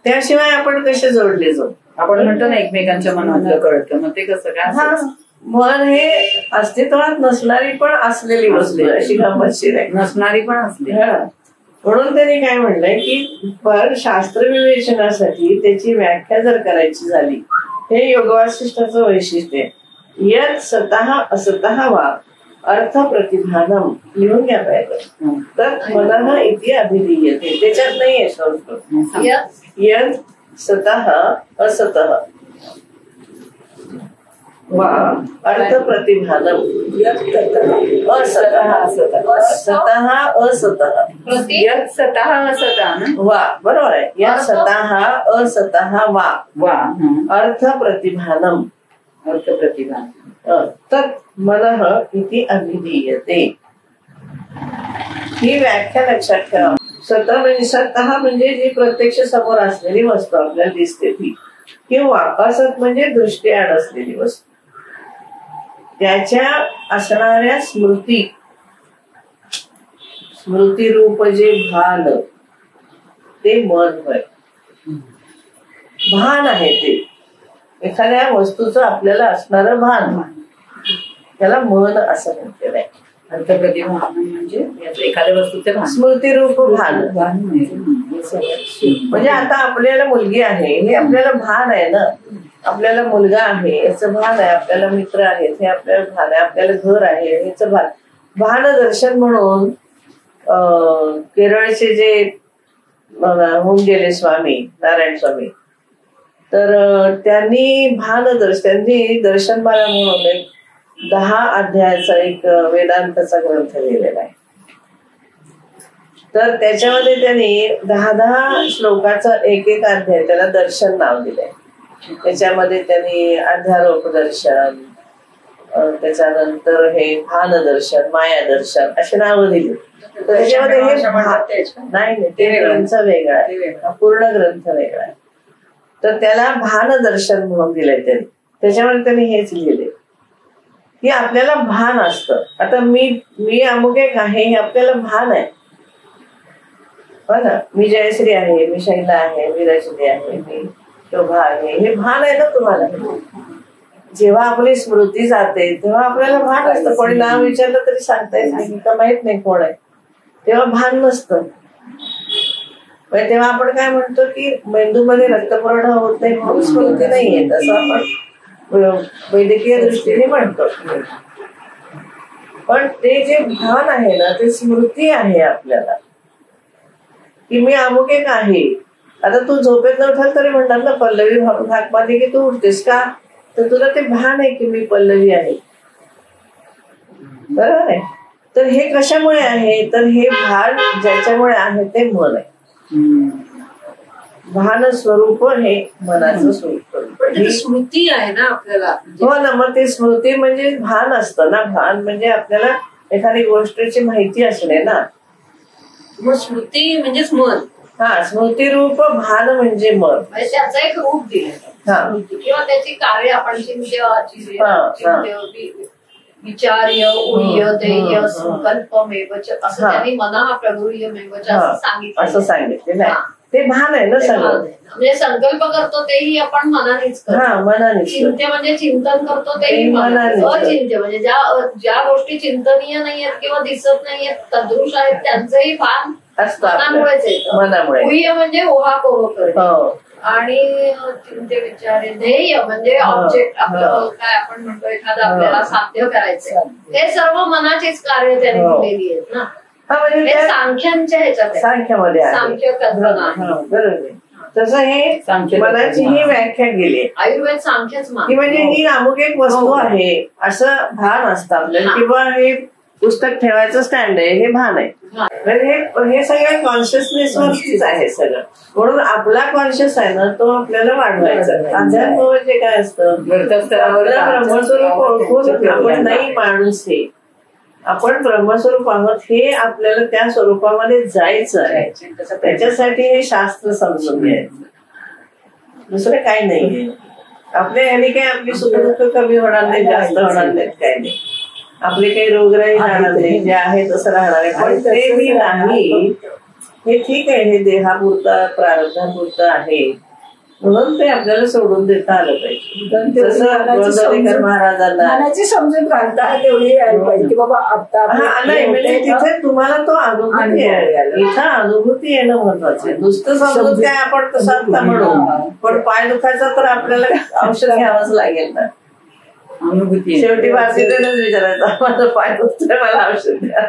त्याशिवाय आपण कसे जोडले जाऊ? आपण म्हणतो ना एकमेकांच्या मनातलं कळतं, मग ते कसं काय? मन हे अस्तित्वात नसणारी पण असलेली वस्तू, अशी गंमतशीर आहे, नसणारी पण असते. म्हणून त्यांनी काय म्हणलंय की पण शास्त्र विवेचनासाठी त्याची व्याख्या जर करायची झाली, हे योगवासिष्ठाचं वैशिष्ट्य आहे. यत स्वतः असतः वा अर्थ प्रतिभानम, लिहून घ्या पाहिजे. तर मनः इति अभिधीयते, त्याच्यात नाहीये संस्कृत. यत स्वतः असतः वा अर्थ प्रतिभानम, असतः स्वतः असतः, यत स्वतः असतः वा, बरोबर आहे. यत स्वतः असतः वा अर्थ प्रतिभानम, अर्थ प्रतिभा तत् मनः इति अभिधीयते. ही व्याख्या लक्षात ठेवा. स्वतः म्हणजे जी प्रत्यक्ष समोर असलेली वस्तू आपल्याला दिसते ती, किंवा असत म्हणजे दृष्टीआड असलेली वस्तू, त्याच्या असणाऱ्या स्मृती रूप जे भान, ते मन होय. भान आहे ते, एखाद्या वस्तूचं आपल्याला असणारं भान, त्याला मन असं म्हटलेलं आहे. अर्थप्रतिभा म्हणजे एखाद्या वस्तूचे स्मृती रूप भान. म्हणजे आता आपल्याला मुलगी आहे हे आपल्याला भान आहे ना, आपल्याला मुलगा आहे याचं भान आहे, आपल्याला मित्र आहेत हे आपल्याला भान आहे, आपल्याला घर आहे याचं भान. भान दर्शन म्हणून केरळचे जे होऊन गेले स्वामी नारायण स्वामी, तर त्यांनी त्यांनी दर्शनमाला म्हणून एक 10 अध्यायाचा एक वेदांताचा ग्रंथ लिहिलेला आहे. तर त्याच्यामध्ये त्यांनी 10 श्लोकाचा एक अध्याय त्याला दर्शन नाव दिलंय. त्याच्यामध्ये त्यांनी अध्यारोप दर्शन, त्याच्यानंतर हे भान दर्शन, माया दर्शन अशी नावं दिली. तर त्याच्यामध्ये हे नाही, ते ग्रंथ वेगळा आहे, पूर्ण ग्रंथ वेगळा आहे. तर त्याला भान दर्शन म्हणून दिलंय त्यांनी. त्याच्यामध्ये त्यांनी हेच लिहिले की आपल्याला भान असतं. आता मी अमुक एक आहे हे आपल्याला भान आहे, हो ना. मी जयश्री आहे, मी शैला आहे, मी रजनी आहे, मी शोभा आहे, हे भान आहे ना तुम्हाला. जेव्हा आपली स्मृती जाते तेव्हा आपल्याला भान असतं. कोणी नाव विचारलं तरी सांगता येत का माहित नाही कोण आहे, तेव्हा भान नसतं. तेव्हा आपण काय म्हणतो की मेंदूमध्ये रक्तपुरवठा होत नाही म्हणून स्मृती नाही येत, असं आपण वैद्यकीय दृष्टीने म्हणतो. पण ते जे भान आहे ना ते स्मृती आहे आपल्याला, की मी अमुक एक आहे. आता तू झोपेत न उठाल तरी म्हणतात ना पल्लवी हाक मारली की तू उठतेस का, तर तुला ते भान आहे की मी पल्लवी आहे, बरोबर आहे. तर हे कशामुळे आहे, तर हे भान ज्याच्यामुळे आहे ते मन आहे. भान स्वरूप हे मनाचं स्वरूप, स्मृती आहे ना आपल्याला. हो ना, मग ते स्मृती म्हणजे भान असतं ना. भान म्हणजे आपल्याला एखादी गोष्टीची माहिती असणे ना. मग स्मृती म्हणजेच मन. हा, स्मृती रूप भान म्हणजे मन, म्हणजे त्याचं एक रूप दिलं किंवा त्याची कार्य आपण विचार्य उर्य ध्येय संकल्पमेवच असं त्यांनी मना प्रगुह्यमेवच असं सांगितलेलं आहे. ते भान आहे ना सगळं. म्हणजे संकल्प करतो तेही आपण मनानेच करतो, मनानेच. चिंत्य म्हणजे चिंतन करतो तेही मनाने. अचिंत्य म्हणजे ज्या गोष्टी चिंतनीय नाहीयेत किंवा दिसत नाहीयेत, तदृश आहेत, त्यांचंही भान मनामुळेच येतं. मनामुळे. गुह्य म्हणजे उहापोह करतो, आणि चिंत्य विचारे ध्येय म्हणजे ऑब्जेक्ट आपलं काय आपण म्हणतो एखादं आपल्याला साध्य करायचंय, हे सर्व मनाचीच कार्य त्यांनी केलेली आहेत ना. म्हणजे सांख्यांच्या ह्याच्यात सांख्यामध्ये सांख्य कथन आहे, बरोबर. तसं हे मनाची ही व्याख्या केली. आयुर्वेद सांख्यच म्हणजे ही अमुक एक वस्तू आहे असं भान असतं आपल्याला, किंवा हे पुस्तक ठेवायचं स्टँड आहे हे भान आहे. हे सगळं कॉन्शियसनेस वरतीच आहे सगळं. म्हणून आपला कॉन्शियस आहे ना तो आपल्याला वाढवायचा. अध्यात्म म्हणजे काय असतं, ब्रह्मस्वरूप ओळखून आपण नाही माणूस हे, आपण ब्रह्मस्वरूप आहोत हे आपल्याला त्या स्वरूपामध्ये जायचं आहे. त्याच्यासाठी हे शास्त्र समजून घ्यायचं, दुसरं काही नाही. आपल्या ह्याने काय आपली सुखदुःख कमी होणार नाही, जास्त होणार नाहीत, काय नाही. आपले काही रोगराई राहणार नाही, जे आहे तसं राहणार आहे. पण ते मी नाही, हे ठीक आहे, हे देहापुरता प्रारब्धापुरतं आहे, म्हणून ते आपल्याला सोडून देता आलं पाहिजे. जसं गोंदवलेकर महाराजांना मनाची समजून काढता तेवढी यायला पाहिजे की बाबा आता नाही, म्हणजे तिथे तुम्हाला तो अनुभूती आहे, इथं अनुभूती येणं महत्वाचं आहे. नुसतं समजून काय आपण कसं आता म्हणू, पण पाय दुखायचा तर आपल्याला औषध घ्यावंच लागेल ना. अनुभूती शेवटी भारतीयच विचारायचं, माझं पाय दुखतोय, मला औषध द्या.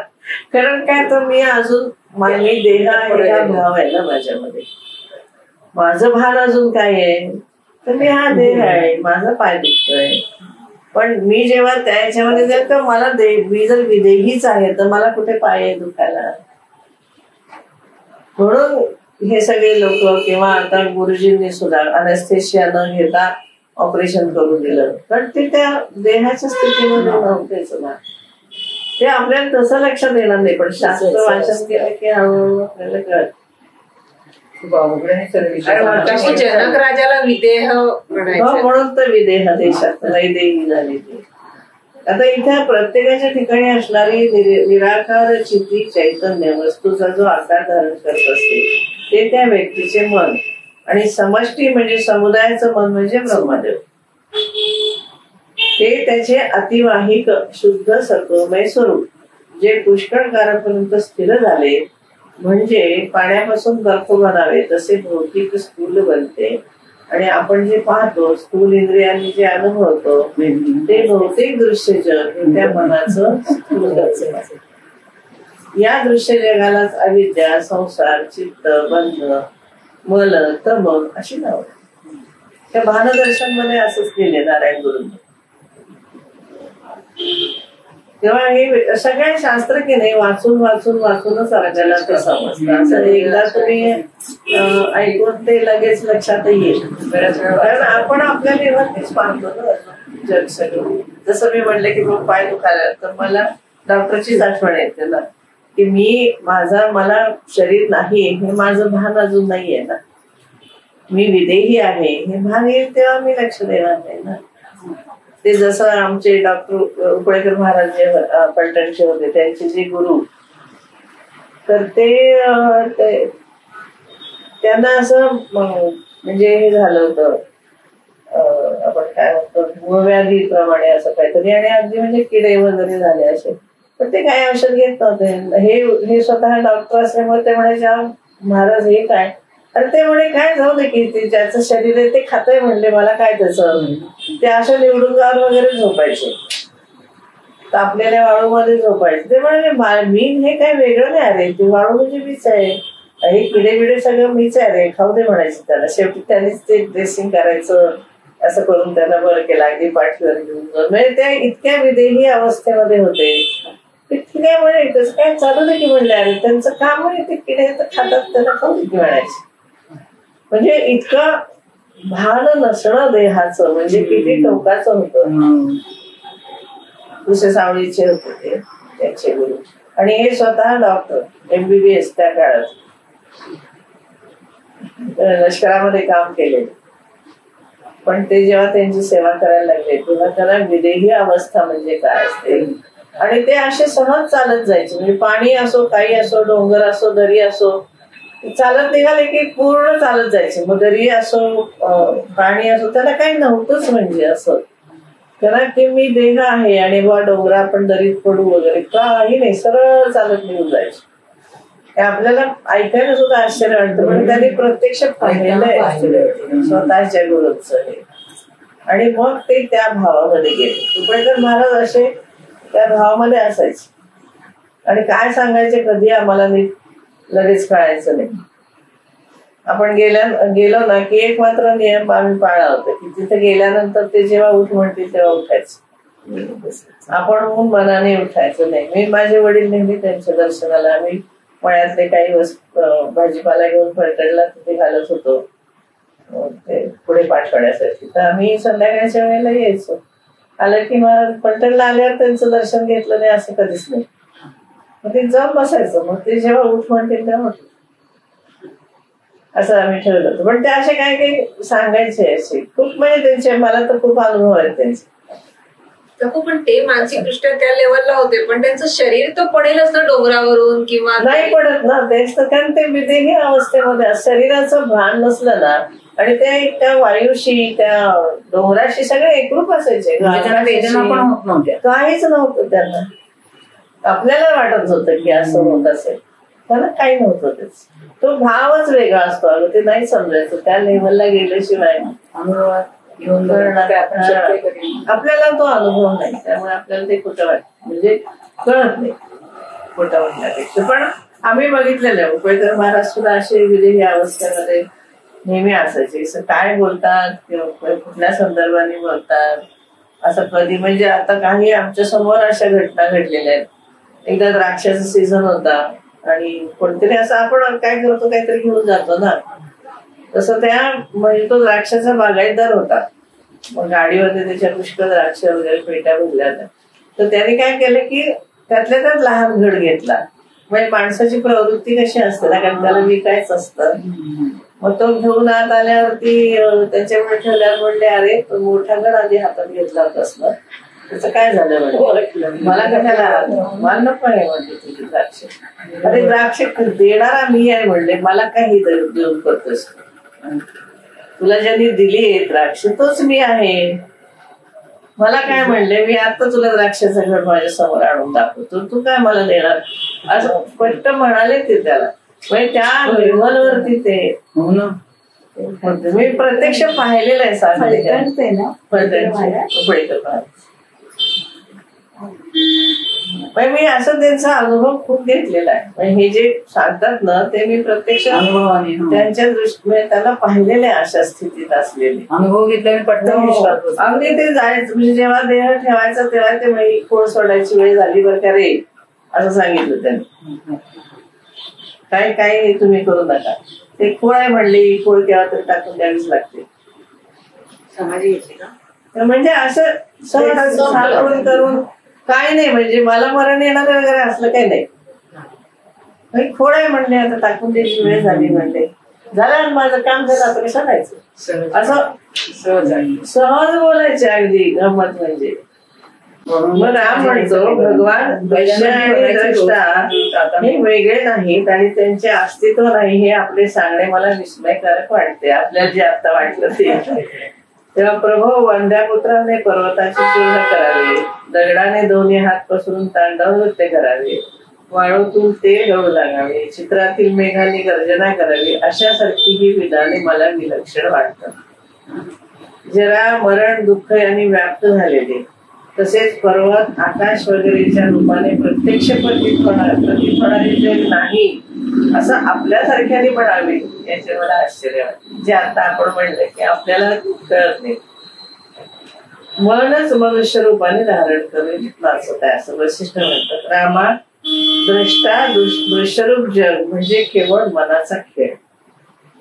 कारण काय, तर मी अजून मी देह आहे हा भाव आहे ना माझ्यामध्ये. माझं भान अजून काय आहे, तर मी हा देह आहे, माझा पाय दुखतोय. पण मी जेव्हा त्याच्यामध्ये जाईल तर मला मी जर विदेहीच आहे तर मला कुठे पाय दुखायला. म्हणून हे सगळे लोक किंवा आता गुरुजींनी सुद्धा अनेस्थेशिया न घेता ऑपरेशन करून दिलं, पण ते त्या देहाच्या स्थितीमध्ये नव्हतेच ना. ते आपल्याला तसं लक्षात येणार नाही, पण शास्त्र वाचन केलं की हळूहळू आपल्याला कळत. जनक राजाला विदेह म्हणायचं, म्हणून तर विदेह देशात वैदेही झाली ती. आता इथे प्रत्येकाच्या ठिकाणी असणारी निराकार चिती चैतन्य वस्तूचा जो आकार धारण करत असते ते त्या व्यक्तीचे मन, आणि समष्टी म्हणजे समुदायाचं मन म्हणजे ब्रह्मदेव. ते त्याचे अतिवाहिक शुद्ध सत्वमय स्वरूप जे पुष्कळ काळापर्यंत स्थिर झाले, म्हणजे पाण्यापासून बर्फ बनावे तसे भौतिक स्थूल बनते. आणि आपण जे पाहतो स्थूल इंद्रियांनी जे अनुभवतो ते भौतिक दृश्य जग त्या मनाचं स्थूल. या दृश्य जगालाच अविद्या, संसार, चित्त, बंध, मल, तम अशी नाव. त्या भानदर्शन मध्ये असंच केले नारायण गुरुंनी. तेव्हा हे सगळे शास्त्र की नाही वाचून वाचून वाचूनच आपल्याला ते समजतं. असं एकदा तुम्ही ऐकून ते लगेच लक्षात येईल, कारण आपण आपल्या देवातच पाहतो ना जग सगळं. जसं मी म्हणले की मग पाय दुखायला तर मला डॉक्टरचीच आठवण येते ना, की मला शरीर नाही हे माझं भान अजून नाहीये ना. मी विदेही आहे हे भान येईल तेव्हा मी लक्ष देणार नाही ना. ते जसं आमचे डॉक्टर उपळेकर महाराज जे पलटणचे होते त्यांचे जे गुरु, तर ते त्यांना असं म्हणजे हे झालं होतं, आपण काय म्हणतो मूळव्याधी प्रमाणे असं काहीतरी, आणि अगदी म्हणजे किडे वगैरे झाले असे. पण ते काही औषध घेत नव्हते. हे स्वतः डॉक्टर असल्यामुळे ते म्हणायचे महाराज हे काय, अरे ते म्हणे काय जाऊ दे की ते ज्याचं शरीर आहे ते खातंय म्हणले, मला काय त्याचं. ते अशा निवडूनगार वगैरे झोपायचे, तापलेल्या वाळूमध्ये झोपायचे. ते म्हणे मी हे काय वेगळं नाही, अरे ते वाळू म्हणजे मीच आहे, हे किडे बिडे सगळं मीच आहे रे, खाऊ दे म्हणायचे त्याला. शेवटी त्यांनीच ते ड्रेसिंग करायचं असं करून त्यांना बरं केलं, अगदी पाठीवर घेऊन जाऊन. म्हणजे त्या इतक्या विदेही अवस्थेमध्ये होते. ठीक आहे म्हणे तसं काय चालू दे की म्हणले, अरे त्यांचं काम आहे ते किडे तर खातात त्यांना खाऊ दे की म्हणायचे. म्हणजे इतकं भान नसणं देहाचं म्हणजे किती टोकाचं होतं. दुसरे सावळीचे होते ते त्यांचे गुरु, आणि हे स्वतः डॉक्टर MBBS त्या काळात लष्करामध्ये काम केले. पण ते जेव्हा त्यांची सेवा करायला लागले तेव्हा त्याला विदेही अवस्था म्हणजे काय असते, आणि ते असे सहज चालत जायचे. म्हणजे पाणी असो, काही असो, डोंगर असो, दरी असो, चालत निघाले की पूर्ण चालत जायचे. मग दरी असो, पाणी असो, त्याला काही नव्हतंच म्हणजे असं त्याला की मी देह आहे आणि बा डोंगरा आपण दरीत पडू वगैरे काही नाही, सरळ चालत निघून जायचे. आपल्याला ऐकायला सुद्धा आश्चर्य वाटतं, पण त्यांनी प्रत्यक्ष पाहिलेलं स्वतःच्या गुरुचं हे, आणि मग ते त्या भावामध्ये गेले. उपळेकर महाराज असे त्या भावामध्ये असायचे, आणि काय सांगायचे कधी आम्हाला लगेच कळायचं नाही. आपण गेलो ना की एक मात्र नियम आम्ही पाळला होता की तिथे गेल्यानंतर ते जेव्हा उठ म्हणतील तेव्हा उठायचं. आपण मनाने उठायचं नाही. मी माझे वडील नेहमी त्यांच्या दर्शनाला, आम्ही मळ्यातले काही भाजीपाला घेऊन फळटणला तिथे घालत होतो ते पुढे पाठवण्यासाठी, तर आम्ही संध्याकाळच्या वेळेला यायचो. आलं की महाराज फलटणला आल्यावर त्यांचं दर्शन घेतलं नाही असं कधीच नाही. मग ते जाऊन बसायचं. मग ते जेव्हा उठ म्हणतील तेव्हा असं आम्ही ठरवत होतो. पण ते असे काही काही सांगायचे असे खूप, म्हणजे त्यांचे मला तर खूप अनुभव आहेत त्यांचे. पण ते मानसिकदृष्ट्या त्या लेवलला होते, पण त्यांचं शरीर तर पडेलच ना डोंगरावरून किंवा नाही पडत ना तेच तर, कारण ते विदेही अवस्थेमध्ये शरीराचं भान नसलं ना, आणि ते त्या वायूशी त्या डोंगराशी सगळे एकरूप असायचे, वेदना पण होत नव्हत्या, काहीच नव्हतं त्यांना. आपल्याला वाटत होतं की असं होत असेल, त्याला काही नव्हतं. तेच तो भावच वेगळा असतो अगं, ते नाही समजायचं त्या लेवलला गेल्याशिवाय. आपल्याला तो अनुभव नाही, त्यामुळे आपल्याला ते खोटं वाटत, म्हणजे कळत नाही खोटं वाटण्यापेक्षा. पण आम्ही बघितलेलं आहे उपळकर महाराज सुद्धा असे विदेही अवस्थेमध्ये नेहमी असायचे. काय बोलतात किंवा कुठल्या संदर्भाने बोलतात असं कधी, म्हणजे आता काही आमच्या समोर अशा घटना घडलेल्या आहेत. एकदा द्राक्षाचा सीझन होता आणि कोणतरी असं आपण काय करतो काहीतरी घेऊन जातो ना, तसं त्या म्हणजे तो द्राक्षाचा बागायतदार होता. मग गाडीमध्ये त्याच्या पुष्कळ द्राक्ष वगैरे पेट्या भरल्या, तर त्याने काय केलं की त्यातल्या त्यात लहान घड घेतला. म्हणजे माणसाची प्रवृत्ती कशी असते ना, कारण त्याला विकायचं असतं. मग तो घेऊन आत आल्यावरती त्याच्यामुळे ठेवल्यावर म्हणले, अरे तो मोठा घड आधी हातात घेतला होतास ना, त्याचं काय झालं म्हणजे, मला कशाला मला नको आहे म्हणते तुझी द्राक्ष. अरे द्राक्ष देणारा मी आहे म्हणले, मला काही देऊन करतोस, तुला ज्यांनी दिली द्राक्ष तोच मी आहे. मला काय म्हणले, मी आता तुला द्राक्षाचं घड माझ्या समोर आणून दाखवतो, तू काय मला देणार, असं स्पष्ट म्हणाले ते त्याला. म्हणजे त्या लेवलवरती ते मी प्रत्यक्ष पाहिलेलं आहे. सांगते मी असं त्यांचा अनुभव खूप घेतलेला आहे. म्हणजे हे जे सांगतात ना ते मी प्रत्यक्ष त्यांच्या दृष्टीने त्यांना पाहिलेले आहे, अशा स्थितीत असलेले अनुभव घेतला. अगदी ते जायचं म्हणजे जेव्हा देह ठेवायचा तेव्हा ते म्हणजे कोळ सोडायची वेळ झाली बरं का रे, असं सांगितलं त्यांनी. काय काय तुम्ही करू नका, ते खोळ आहे म्हणली, खोळ केव्हा तरी टाकून द्यावीच लागते. समाधी घेतली का, म्हणजे असं सहज करून काय नाही, म्हणजे मला मरण येणार वगैरे असलं काही नाही. खोड आहे म्हणले, आता टाकून द्यायची वेळ झाली म्हणले, झालं माझं काम झालं, आता कसं जायचं, असं सहज बोलायचे अगदी गमत. म्हणजे मग राम म्हणतो भगवान दृश्य आणि द्रष्टा हे वेगळे नाहीत आणि त्यांचे अस्तित्व नाही, हे आपले सांगणे मला विस्मयकारक वाटते. आपल्याला जे आता वाटलं ते. तेव्हा प्रभू वंद्यापुत्राने पर्वताची चूर्ण करावे, दगडाने दोन्ही हात पसरून तांडव नृत्य करावे, वाळूतून तेल गळू लागावे, चित्रातील मेघांनी गर्जना करावी, अशासारखी ही विधाने मला विलक्षण वाटतात. जरा मरण दुःख यांनी व्याप्त झालेले, तसेच पर्वत आकाश वगैरेच्या रूपाने प्रत्यक्ष प्रतीत होणारे नाही असं आपल्यासारख्याने म्हणावे, याचे मला आश्चर्य वाटते. जे आता आपण म्हणलं की आपल्याला कळत नाही, मनच मनुष्य रूपाने धारण करून नाचत आहे असं वैशिष्ट्य म्हणतात. रामा द्रष्टा दृश्यरूप जग म्हणजे केवळ मनाचा खेळ.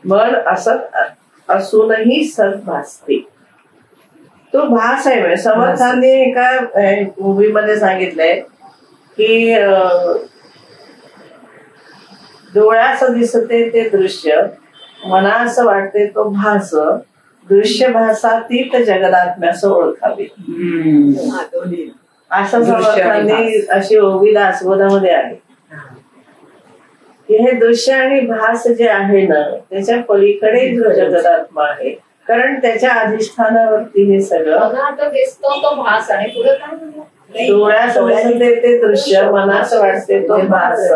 मन असत असूनही सत भासते, तो भास आहे. समर्थांनी एका मूवी मध्ये सांगितलंय की डोळ्यास दिसते ते दृश्य, मना असं वाटते तो भास, दृश्य भासातीत जगदात्म्यास ओळखावे. असं समर्थांनी अशी ओवी दासबोधामध्ये आहे की हे दृश्य आणि भास जे आहे ना त्याच्या पलीकडे जो जगदात्मा आहे, कारण त्याच्या अधिष्ठानावरती हे सगळं. डोळ्यास दिसते ते दृश्य, मनास वाटते तो भास,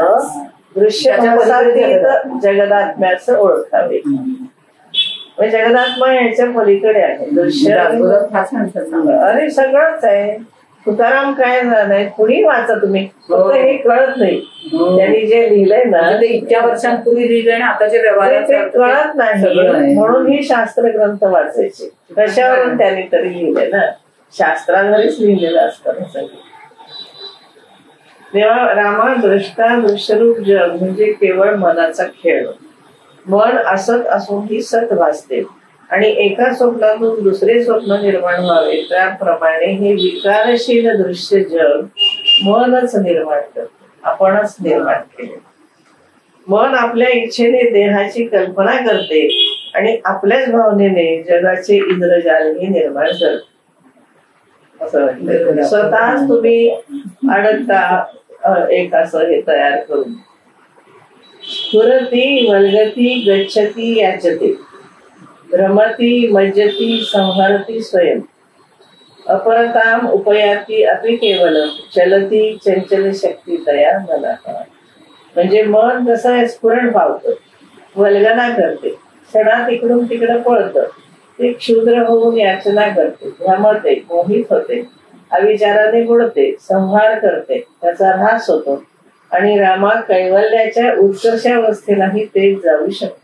दृश्य भासातीत जगदात्म्याच ओळखावे. जगदात्मा याच्या पलीकडे आहे दृश्य. अरे सगळंच आहे. तुकाराम काय नाही, कुणी वाचा तुम्ही, फक्त हे कळत नाही त्यांनी जे लिहिलंय ना ते इतक्या वर्षांपूर्वी लिहिलंय ना आताच्या व्यवहारात कळत नाही, म्हणून ही शास्त्र ग्रंथ वाचायचे. कशावरून त्यांनी तरी लिहिलंय ना, शास्त्रांवरच लिहिलेलं असतं सगळं. तेव्हा रामा द्रष्टा दृश्यरूप जग म्हणजे केवळ मनाचा खेळ. मन असत असूनही सत भासते आणि एका स्वप्नातून दुसरे स्वप्न निर्माण व्हावे, त्याप्रमाणे हे विकारशील दृश्य जग मनच निर्माण करते, आपणच निर्माण केले. मन आपल्या इच्छेने देहाची कल्पना करते आणि आपल्याच भावनेने जगाचे इंद्रजालही निर्माण करते. असं वाटतं स्वतःच तुम्ही अडकता एक असं हे तयार करून. स्फुरती वल्गती गच्छती याचते भ्रमती मज्जती संहरती स्वयं अपरताम उपयाती अपि केवलम चलती चंचल शक्ती तया मना. म्हणजे मन कसं आहे स्फुरण पावतं, वल्गना करते, क्षणात इकडून तिकडं पळतं, ते क्षुद्र होऊन याचना करते, भ्रमते, मोहित होते, अविचाराने बुडते, संहार करते, त्याचा ऱ्हास होतो आणि रामा कैवल्याच्या उत्कर्षावस्थेलाही ते जाऊ शकते.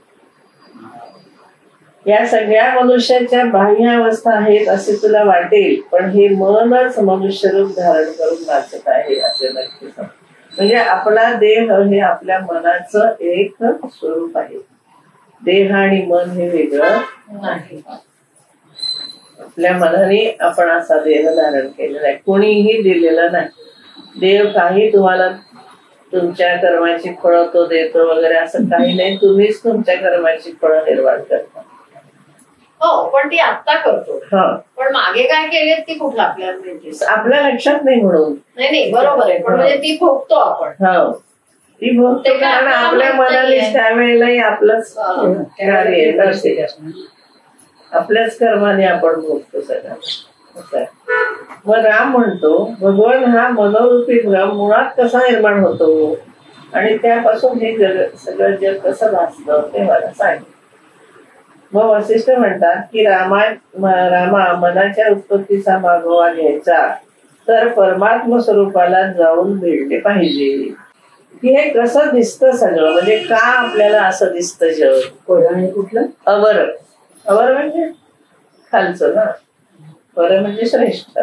या सगळ्या मनुष्याच्या बाह्य अवस्था आहेत असे तुला वाटेल, पण हे मनच मनुष्य रूप धारण करून नाचत आहे असे नक्की. म्हणजे आपला देह हे आपल्या मनाचं एक स्वरूप आहे. देह आणि मन हे वेगळं नाही. आपल्या मनाने आपण असा देह धारण केलेला आहे, कोणीही दिलेला नाही. देव काही तुम्हाला तुमच्या कर्माची फळं तो देतो वगैरे असं काही नाही, तुम्हीच तुमच्या कर्माची फळं निर्माण करता. हो, पण ती आता करतो. पण मागे काय केले ती कुठलं आपल्याला माहिती, आपल्या लक्षात नाही म्हणून. नाही बरोबर आहे, पण म्हणजे ती भोगतो आपण. हो, ती भोगतो कारण आपल्या मनाने त्यावेळेलाही आपलंच कार्य आहे, आपल्याच कर्माने आपण भोगतो सगळं. मग राम म्हणतो भगवान हा मनोरूपी भ्रम मुळात कसा निर्माण होतो आणि त्यापासून हे सगळं जग कसं भासतं ते मला सांग. मग वसिष्ठ म्हणतात की रामा मनाच्या उत्पत्तीचा मागोवा घ्यायचा तर परमात्म स्वरूपाला जाऊन भेटले पाहिजे की हे कसं दिसतं सगळं. म्हणजे का आपल्याला असं दिसतं जग. कुठलं अवर. अवर म्हणजे खालचं ना, वर म्हणजे श्रेष्ठ,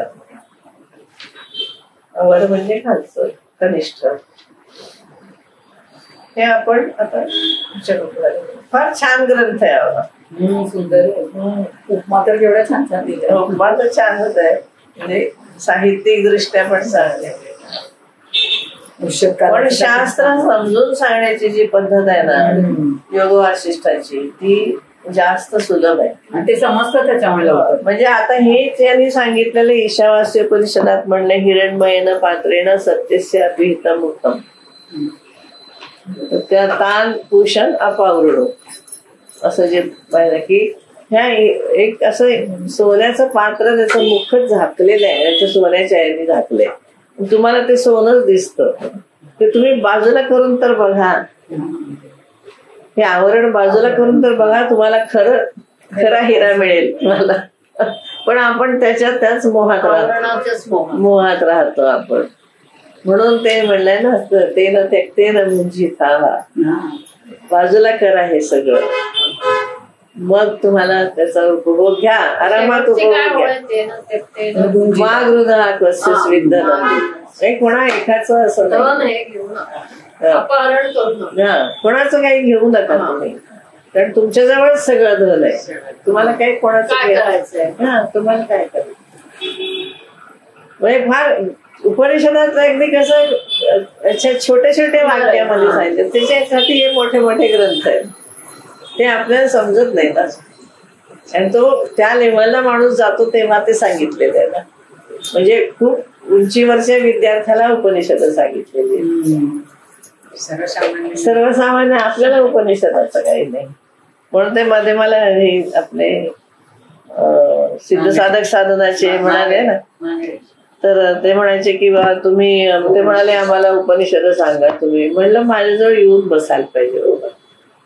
अवर म्हणजे खालचं कनिष्ठ. हे आपण आता फार छान ग्रंथ आहे. सुंदर उपमा तर केवढा छान छान दिला. उपमा तर छानच आहे, म्हणजे साहित्यिक दृष्ट्या पण चांगले. पण शास्त्र समजून सांगण्याची जी पद्धत आहे ना योग वासिष्ठाची ती जास्त सुलभ आहे आणि ते समजतं त्याच्यामुळे. म्हणजे आता हेच यांनी सांगितलेलं ईशावास्य परिषदात म्हणले हिरण्मयेन पात्रेण सत्यस्य अपिहितम उत्तम त्या तान भूषण अपावृणो असं जे पाहिलं की ह्या एक असं सोन्याचं पात्र त्याचं मुखच झाकलेलं आहे, त्याच्या सोन्याच्या याने झाकलंय, तुम्हाला ते सोनच दिसतं. ते तुम्ही बाजूला करून तर बघा, हे आवरण बाजूला करून तर बघा, तुम्हाला खरा हिरा मिळेल तुम्हाला. पण आपण त्याच मोहात राहतो आपण. म्हणून ते म्हणलंय ना ते न म्हणजे बाजूला करा हे सगळं, मग तुम्हाला त्याचा उपभोग घ्या, आरामात उपभोग घ्या. माग हृदय कस्यच विद्यते. एक म्हणा एकाचं असं कोणाचं काही घेऊ नका तुम्ही, कारण तुमच्याजवळच सगळं धन आहे. तुम्हाला काही कोणाचं घ्यायचंय तुम्हाला काय करायचं. म्हणजे फार उपनिषदात अगदी कसं छोट्या छोट्या वाक्यामध्ये सांगितलं, त्याच्यासाठी हे मोठे मोठे ग्रंथ आहेत. ते आपल्याला समजत नाही ना, आणि तो त्या लेवलला माणूस जातो तेव्हा ते सांगितलेलं आहे ना. म्हणजे खूप उंचीवरच्या विद्यार्थ्याला उपनिषद सांगितलेली. सर्वसामान्य आपल्याला उपनिषदाचं काही नाही. म्हणून ते मध्ये मला हे आपले सिद्ध साधक साधनाचे म्हणाले ना, तर ते म्हणायचे की बा तुम्ही, ते म्हणाले आम्हाला उपनिषद सांगा तुम्ही. म्हणलं माझ्याजवळ येऊन बसायला पाहिजे,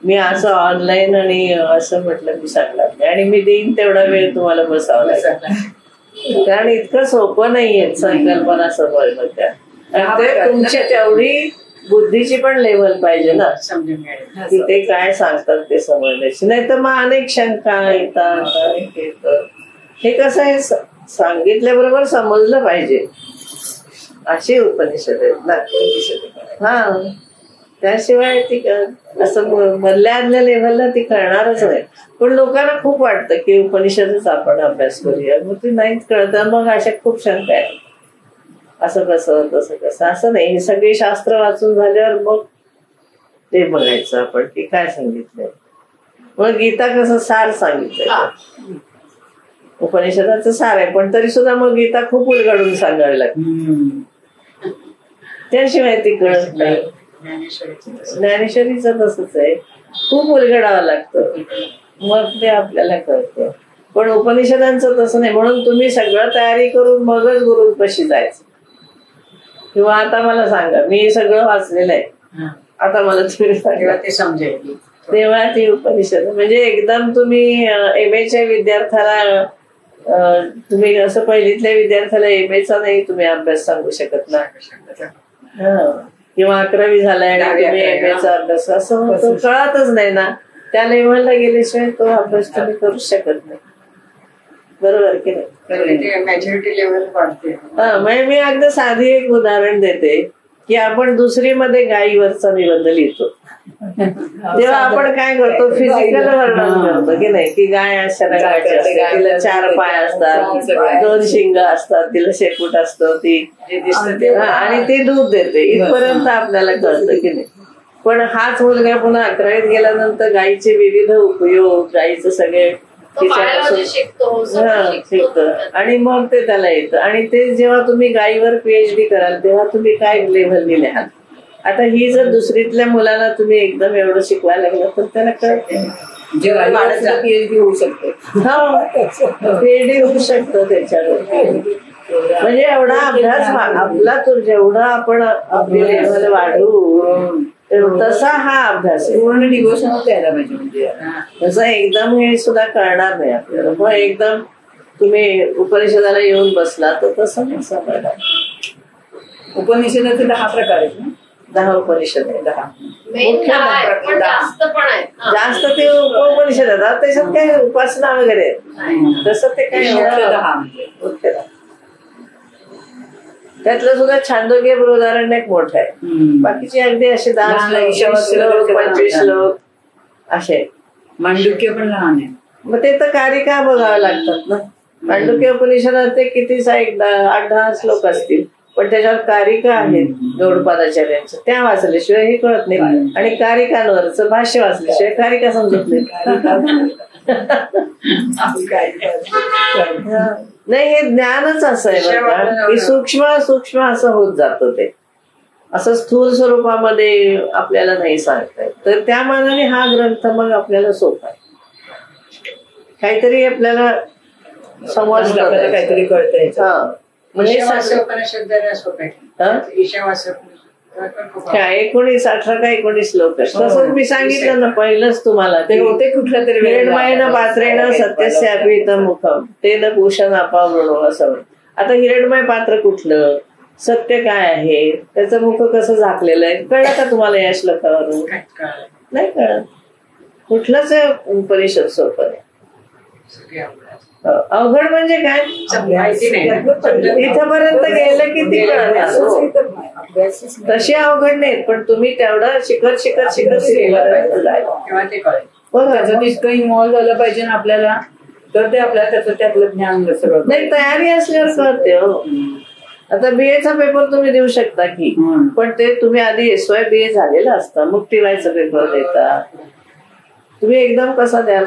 मी असं ऑनलाईन आणि असं म्हटलं मी सांगणार नाही, आणि मी देईन तेवढा वेळ तुम्हाला बसावं लागेल, कारण इतकं सोपं नाहीये संकल्पना समजणं. त्या तुमची तेवढी बुद्धीची पण लेवल पाहिजे ना, की ते काय सांगतात ते समजण्याची. नाही तर मग अनेक शंका येतात. हे कसं आहे, सांगितल्याबरोबर समजलं पाहिजे अशी उपनिषद आहेत ना. त्याशिवाय ती असं मधल्या लेव्हलला ती कळणारच नाही. पण लोकांना खूप वाटतं की उपनिषदच आपण अभ्यास करूया, मग ती नाहीच कळत. मग अशा खूप शंका आहेत, असं कसं तसं कसं. असं नाही, हे सगळे शास्त्र वाचून झाल्यावर मग ते बघायचं आपण की काय सांगितलंय. मग गीता कसं सार सांगितलंय, उपनिषदाचं सार आहे, पण तरी सुद्धा मग गीता खूप उलगडून सांगायला लागते, त्याशिवाय ती कळत नाही. ज्ञानेश्वरीचं तसंच आहे, खूप उलगडावं लागतं मग ते आपल्याला कळतं. पण उपनिषदांचं तसं नाही. म्हणून तुम्ही सगळं तयारी करून मगच गुरुपाशी जायचं. किंवा आता मला सांगा, मी सगळं वाचलेलं आहे, आता मला तुम्ही सांगा, ते समजेल तेव्हा ती उपनिषद म्हणजे एकदम तुम्ही MA विद्यार्थ्याला तुम्ही असं पहिलीतल्या विद्यार्थ्याला MA नाही तुम्ही अभ्यास सांगू शकत ना, किंवा 11वी झालाय आणि तुम्ही MA अभ्यास असं कळतच नाही ना. त्या लेव्हलला गेल्याशिवाय तो अभ्यास तुम्ही करू शकत नाही. बरोबर की नाही? मॅच्युरिटी लेवल वाढते. म्हणजे मी अगदी साधी एक उदाहरण देते की आपण दुसरीमध्ये गायीवरचा निबंध लिहितो तेव्हा आपण काय करतो, फिजिकल वर्णन करतो की नाही, की गाय अशा प्रकारची असते, तिला 4 पाय असतात, 2 शिंग असतात, तिला शेपूट असतं, ती आणि ती दूध देते, इथपर्यंत आपल्याला कळतं की नाही. पण हाच मुलगा पुन्हा 11वीत गेल्यानंतर गायीचे विविध उपयोग, गायीचं सगळे शिकतो आणि मग ते त्याला येतं. आणि ते जेव्हा तुम्ही गायीवर PhD कराल तेव्हा तुम्ही काय लेव्हलनी लिहाल. आता ही जर दुसरीतल्या मुलाला तुम्ही एकदम एवढं शिकवायला लागलं तर त्याला कळते, PhD होऊ शकते. PhD होऊ शकतं त्याच्यावर. म्हणजे एवढा अभ्यास आपला तो जेवढा आपण लेव्हल वाढवू तसा हा अभ्यास आहे. पूर्ण डिवोशन द्यायला पाहिजे. म्हणजे तसं एकदम हे सुद्धा कळणार नाही आपल्याला. मग एकदम तुम्ही उपनिषदाला येऊन बसला तर तसं नाही समजणार. उपनिषदाचे 10 प्रकार आहेत ना, 10 उपनिषद आहे. 10 जास्त ते उपनिषद आहेत. त्याच्यात काही उपासना वगैरे तसं ते काही मुख्य 10. त्यातलं सुद्धा छांदोग्य बृहदारण्य एक मोठं आहे. बाकीचे अगदी असे 10 श्लोक 25 श्लोक असे. मांडुक्य पण लहान आहे. मग ते तर कारिका बघावं लागतात ना. मांडुक्य उपनिषदात ते किती 8-10 श्लोक असतील, पण त्याच्यावर कारिका आहेत गौडपादाचार्यांच्या, त्या वाचल्याशिवाय हे कळत नाही. आणि कारिकांवरचं भाष्य वाचल्याशिवाय कारिका समजत नाही. नाही, हे ज्ञानच असं आहे बघा की सूक्ष्म सूक्ष्म असं होत जातं. ते असं स्थूल स्वरूपामध्ये आपल्याला नाही सांगता येत. तर त्या मानाने हा ग्रंथ मग आपल्याला सोपा आहे. काहीतरी आपल्याला समज काहीतरी कळतंय. म्हणजे 19 का 19 श्लोक आहे. तसंच मी सांगितलं ना पहिलंच तुम्हाला, ते होते कुठलं तरी हिरण्मयेन पात्रेण सत्यस्यापि मुखम तेन भूषण अपावृणो असं. आता हिरण्मय पात्र कुठलं, सत्य काय आहे, त्याचं मुख कसं झाकलेलं आहे, कळलं का तुम्हाला या श्लोकावरून? नाही कळत. कुठलंच उपनिषद सोपं आहे. अवघड म्हणजे काय, इथपर्यंत गेलं की ती कळणार. तशी अवघड नाहीत, पण तुम्ही तेवढं शिकत शिकत शिकत त्याचं इतकं इन्व्हॉल्व झालं पाहिजे ना आपल्याला, तर ते आपल्याला त्यातलं ज्ञान सगळं नाही. तयारी असल्यावर कळते हो. आता BA पेपर तुम्ही देऊ शकता की, पण ते तुम्ही आधी SY BA झालेलं असतं, मग TYचा पेपर देता. तुम्ही एकदम कसा द्याल,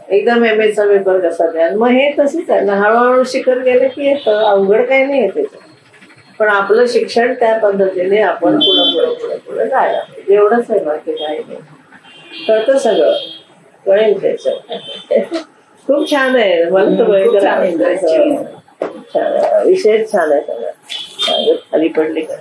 एकदम MAचा पेपर कसा द्याल. मग हे तसंच आहे ना, हळूहळू शिकत गेलं की येतं. अवघड काही नाही आहे त्याचं. पण आपलं शिक्षण त्या पद्धतीने आपण पुढे जायला एवढंच आहे, बाकी काही नाही. कळतं सगळं, कळेल त्याचं. खूप छान आहे. मला तर छान विषय छान आहे सगळं. खाली पडली का